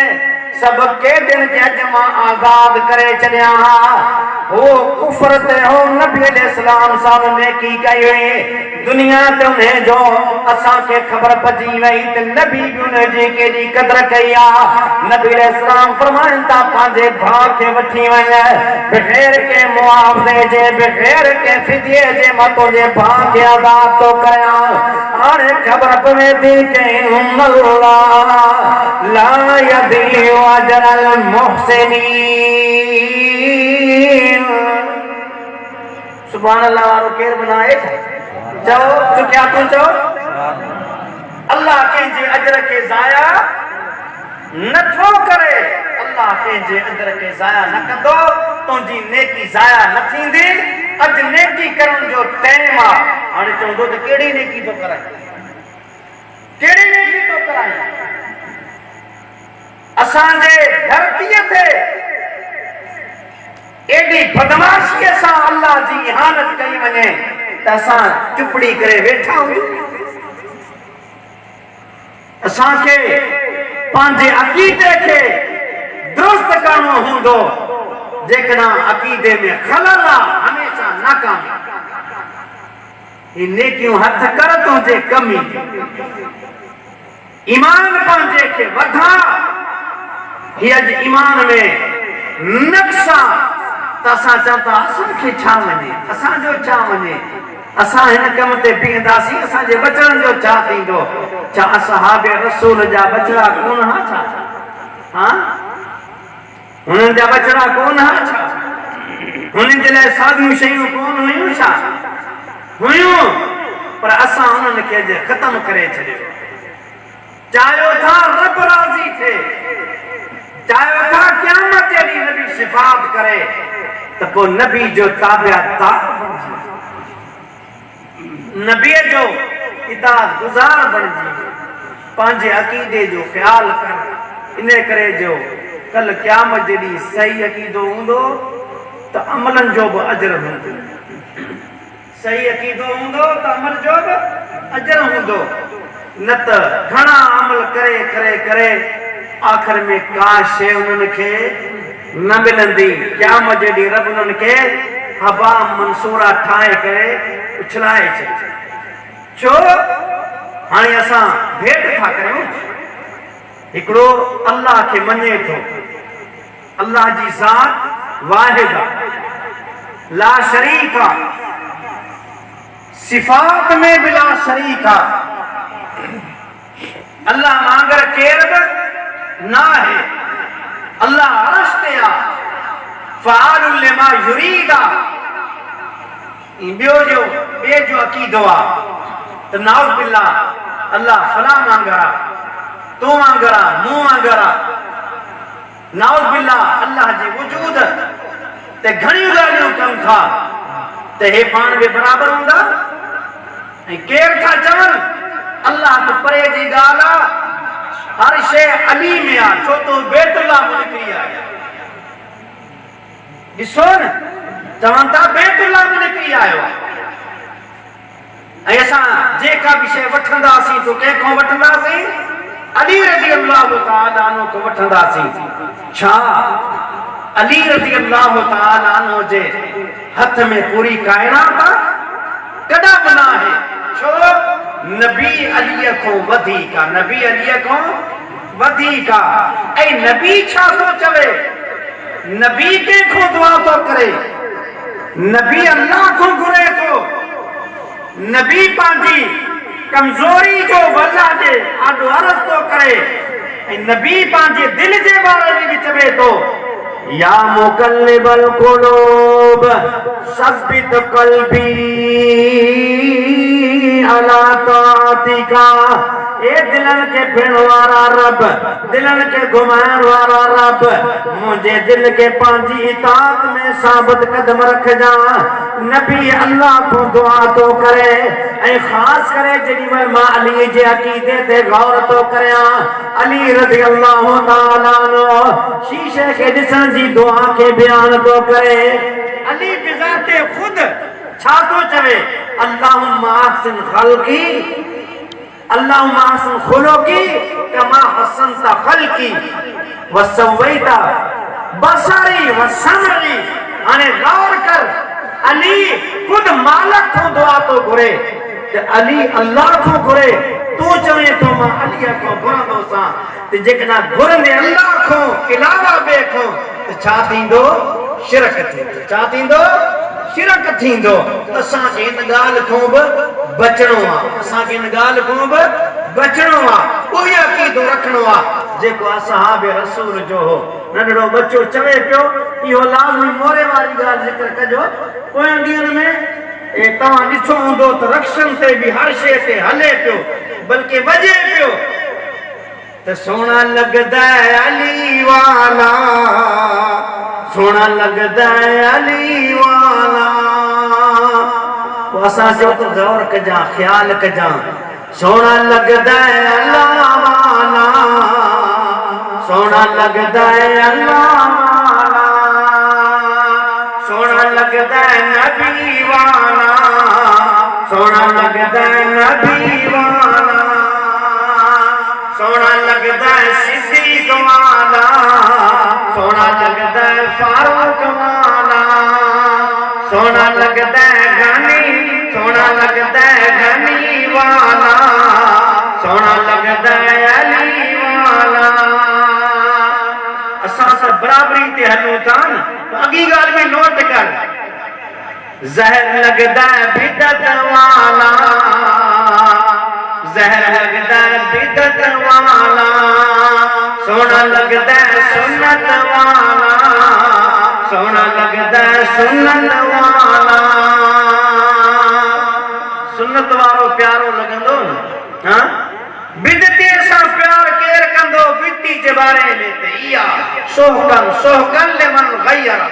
B: सब कैदिन के अज मां आजाद करे छड़िया हो कुफर ते हो नबी अलैहिस्सलाम साहब नेकी कई हुई दुनिया ते उन्हें जो असा के खबर पजी वही ते नबी भी उन्हें जी के दी कदर कया नबी अलैहिस्सलाम फरमाइन ता पांजे भा के वठी वने बगैर के मुआवजे जे बगैर के फिदिये जे मतो जे भा के आजाद तो करया और खबर पवे दी के अल्लाह ला यदीउ अजरल मुहसिनीन सुभान अल्लाह वारो केर बनाए जाओ तो क्या तू चो अल्लाह के जे अजर के जाया नथो करे अल्लाह के जे अजर के जाया न कंदो तुंजी नेकी जाया न थींदी अज नेकी करन जो टाइम आ हाणे चंदो त केड़ी नेकी तो कराई केड़ी नेकी तो कराई असा जे धरती थे एडी बदमाशी सा अल्लाह जी इहानत कई वने त असा चुपड़ी करे वेठा हुई असा के पांजे अकीदे के दुरुस्त करणो हुंदो जेकना अकीदे में खलल हमेशा नाकाम ये नेकियों हथ कर तो जे कमी ईमान पांजे के वधा ये अज ईमान में नक्शा तसा चंता असा के छा वने असा जो छा वने असा हिन कम ते बीहंदासी असा जे बचन जो छा थींदो छा असहाबे रसूल जा बचड़ा कोन हा छा हां हुनन जा बचड़ा कोन हा छा हुनन जे ले साधु शयूं कोन हुयूं छा हुयूं पर असा हुनन के जे खत्म करे छडियो चायो था रब राजी थे चायो था क़यामत दी नबी सिफात करे तो को नबी जो ताबियादार नबी जो इताअत गुजार बन जी पांजे अकीदे जो ख्याल कर इने करे जो कल क़यामत दी सही अकीदो हुंदो तो अमलन जो भी अजर हुंदो सही अकीदो हुंदो तो अमल जो भी अजर हुंदो न त घणा अमल करे करे करे आखिर में का शे उन्हनि के न मिलंदी क़यामत दी रब उन्हनि के हवा मंसूरा ठाए करे उछलाए छो हाणे असा भेट था करूं हिकड़ो अल्लाह के मने तो अल्लाह जी ज़ात वाहिद ला शरीका सिफात में भी ला शरीका अल्लाह मांगर केर ना है अल्लाह अरस्तिया फ़आलुल लिमा युरीदा बियो जो बे जो अकीदो आ तो नाउज़ बिल्लाह अल्लाह फला मांगरा तू मांगरा मुंह मांगरा नाउज़ बिल्लाह अल्लाह जी वजूद ते घणी गालियों कम था ते हे पान भी बराबर हुंदा ए केर था चवन अल्लाह तो परे जी गाला हर शे अली में आ छो तो बैतुल्लाह मुल्की आ दिसोन चवंता बैतुल्लाह मुल्की आयो ऐसा जे का विषय वठंदासी तो के को वठंदासी अली रज़ी अल्लाह तआला अन्हु को वठंदासी छा अली रज़ी अल्लाह तआला अन्हु जे हथ में पूरी कायनात कदा बना है छो नबी अली को वधी का नबी अली को वधी का ए नबी छा तो चवे नबी के को दुआ तो करे नबी अल्लाह को घुरे तो नबी पांजी कमजोरी जो वल्ला जे आडो अर्ज तो करे ए नबी पांजे दिल जे बारे में भी चवे तो या मुकल्लिबल कुलूब सब्बित कल्बी अला तातिका ए दिलन के फिरण वारा रब दिलन के घुमाइण वारा रब मुझे दिल के पांजी इताअत में साबित कदम रख जा नबी अल्लाह को दुआ तो करे ए खास करे जदी मैं अली जे अकीदे ते गौर तो करया अली रज़ी अल्लाह तआला अन्हु शीशे के दिसन जी दुआ के बयान तो करे अली बिजाते खुद छा तो चवे अल्लाहुम्मा अहसिन खल्की अल्लाहुम्मा अहसिन खुलुकी कमा हसनता खल्की व सवैता बसरी व समरी। हाणे गौर कर अली खुद मालिक को दुआ तो घुरे ते अली अल्लाह को घुरे। तू चवे तो मां अली को घुरंदो सा ते जेकना घुरंदे अल्लाह को अलावा बे को ते छा थींदो शिरक थींदो। छा थींदो शिरक थींदो। असां खे इन ॻाल्हि खां बि बचणो आहे। असां खे इन ॻाल्हि खां बि बचणो आहे। उहो अक़ीदो रखणो आहे जेको असहाब रसूल जो हो। नंढड़ो बच्चो चवे पियो इहो लाज़मी मोरे वारी ॻाल्हि ज़िक्र कजो। पोइ ॾींहंनि में तव्हां ॾिठो हूंदो त रक्षन ते बि हर शइ ते हले पियो बल्कि वॼे पियो त सोना लॻंदा अली वाला सोना लॻंदा अली वाला। असां चओ त गौर कजां ख़्याल कजां सोना लॻंदा अल्लाह वाला सोना लॻंदा अल्लाह वाला सोना लॻंदा नबी वाला सोना लॻंदा नबी वाला सोना लॻंदा सिद्दीक़ वाला सोना लॻंदा फारूक वाला सोना लॻंदा गनी सोना लॻंदा गनी वाला सोना लॻंदा अली वाला। असां सब बराबरी ते हलूं था न। अॻी ॻाल्हि में नोट कर ज़हर लॻंदा बिदत वाला ज़हर लॻंदा बिदत वाला सोना लॻंदा सुन्नत वाला सोना लॻंदा सुन्नत वाला। सुन्नत वारो प्यारो लॻंदो न। हाँ बिदती सां प्यार केर कंदो बिदती जे बारे में ते इया सोहकन लिमन गैर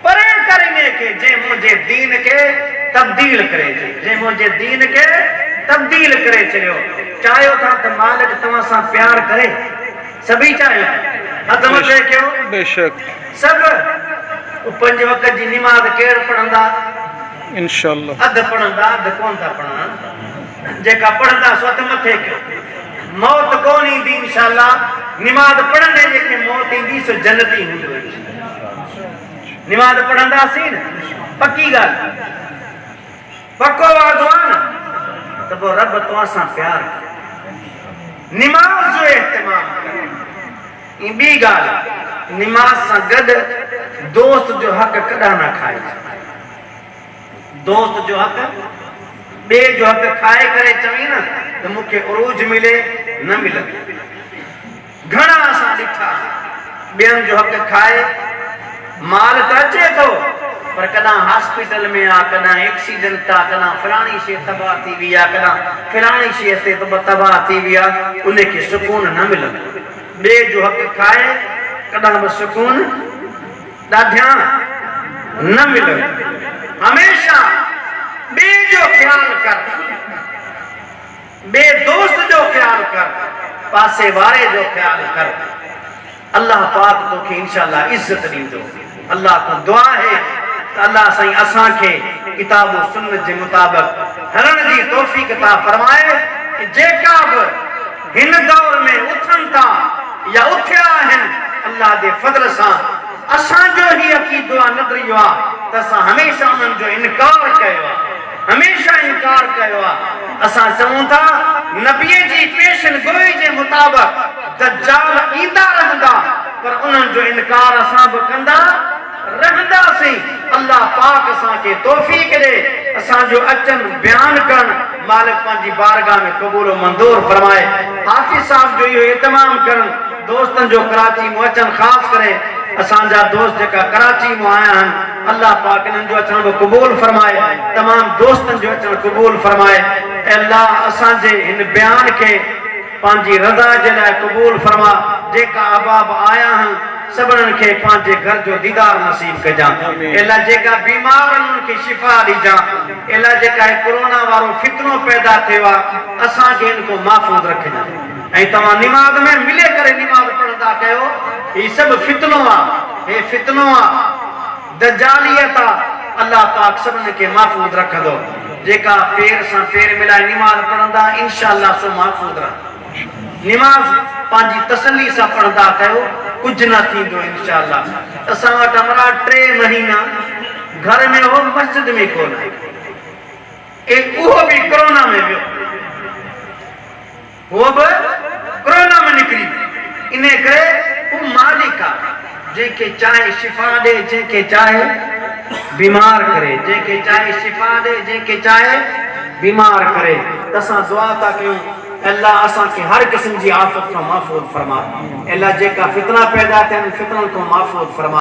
B: परे करने के जे मुझे दीन के तब्दील करे जे मुझे दीन के तब्दील करे चलियो। चाहियो था त मालिक तव्हां सां प्यार करे सभी चाहियो हथ मथे कयो
C: बेशक
B: सब। 5 वक्त जी नमाज केर पढ़ंदा
C: इंशाअल्लाह
B: अध पढ़ंदा अध कोन था पढ़न जेका पढ़ंदा सो हथ मथे कयो। मौत कोन ईंदी इंशाअल्लाह। नमाज पढ़ंदे जेके मौत ईंदी सो जन्नती हूंदो। नमाज पढ़ंदासीं न पक्की ॻाल्हि पक्को वादो आहे न त पोइ रब तव्हां सां प्यार करे नमाज जो इहतमाम करे। ॿी ॻाल्हि नमाज सां गॾु दोस्त जो हक़ कॾहिं न खाए। दोस्त जो हक़ ॿिए जो हक़ खाए करे चवी न त मूंखे उरूज मिले न मिले। घणा असां ॾिठा ॿियनि जो हक़ खाए माल त अचे थो पर कॾहिं हॉस्पिटल में आहे कॾहिं एक्सीडेंट आहे कॾहिं फलाणी शइ तबाह थी वई आहे कॾहिं फलाणी शइ ते तबाह थी वई आहे उनखे सुकून न मिलंदो। ॿिए जो हक़ खाए कॾहिं बि सुकून ॾाढिया न मिलंदो। हमेशा ॿिए जो ख्याल कर ॿिए दोस्त जो ख्याल कर पासे वारे जो ख्याल कर। अल्लाह पाक तोखे इंशाअल्लाह इज्जत ॾींदो। अल्लाह को दुआ है त अल्लाह साईं असां खे किताब और सुन्नत जे मुताबिक हलण जी तौफीक अता फरमाए कि जेका बि हिन दौर में उथन था या उथिया आहिनि अल्लाह जे फज़ल सां असांजो ही अक़ीदो आहे नज़रियो आहे त असां हमेशा उन्हनि जो इनकार कयो आहे हमेशा इनकार कयो आहे। असां चऊं था नबीअ जी पेशन गोई जे मुताबिक दज्जाल ईंदा रहंदा पर उन्हनि जो इनकार असां बि कंदा रहंदासीं। अल्लाह पाक असांखे तौफीक ॾे असांजो अचन बयान करण मालिक पंहिंजी बारगाह में क़बूल मंज़ूर फरमाए। हाफिज़ साहब जो इहो इतमाम करण दोस्तन जो कराची में अचन ख़ास करे असांजा दोस्त जेका कराची में आया आहिनि अल्लाह पाक इन्हनि जो अचण बि क़बूल फरमाए तमाम दोस्तन जो अचण क़बूल फरमाए। अल्लाह असांजे हिन बयान खे पंहिंजी रज़ा जे लाइ क़बूल फरमा। जेका अहबाब आया आहिनि सभिनी खे पंहिंजे घर जो दीदार नसीब कजां। अल्लाह जेका बीमार आहिनि उन्हनि खे शिफ़ा ॾिजां। अल्लाह जेका कोरोना वारो फितनो पैदा थियो आहे असांखे हिन खां महफ़ूज़ रखजां। ऐं तव्हां नमाज़ में मिले करे नमाज़ पढ़ंदा कयो ही सभु फितनो आहे। हे फितनो आहे
A: दजालियत अल्लाह पाक सबने के महफूज रख दो जेका पैर से पैर मिलाए नमाज पढ़ंदा इंशाअल्लाह सो महफूज रह नमाज पांजी तसल्ली से पढ़ंदा कयो कुछ न थींदो इंशाअल्लाह असा वट हमरा 3 महीना घर में हो मस्जिद में कोन एक वो भी कोरोना में वियो वो भी कोरोना में निकली इन्हें करे वो मालिका जेके चाहे शिफा दे जेके चाहे बीमार करे जेके चाहे शिफा दे जेके चाहे बीमार करे तसा दुआ ता क्यों अल्लाह असा के हर किस्म की आफत को महफूज फरमा अल्लाह जेका फितना पैदा थे फितनन को महफूज फरमा।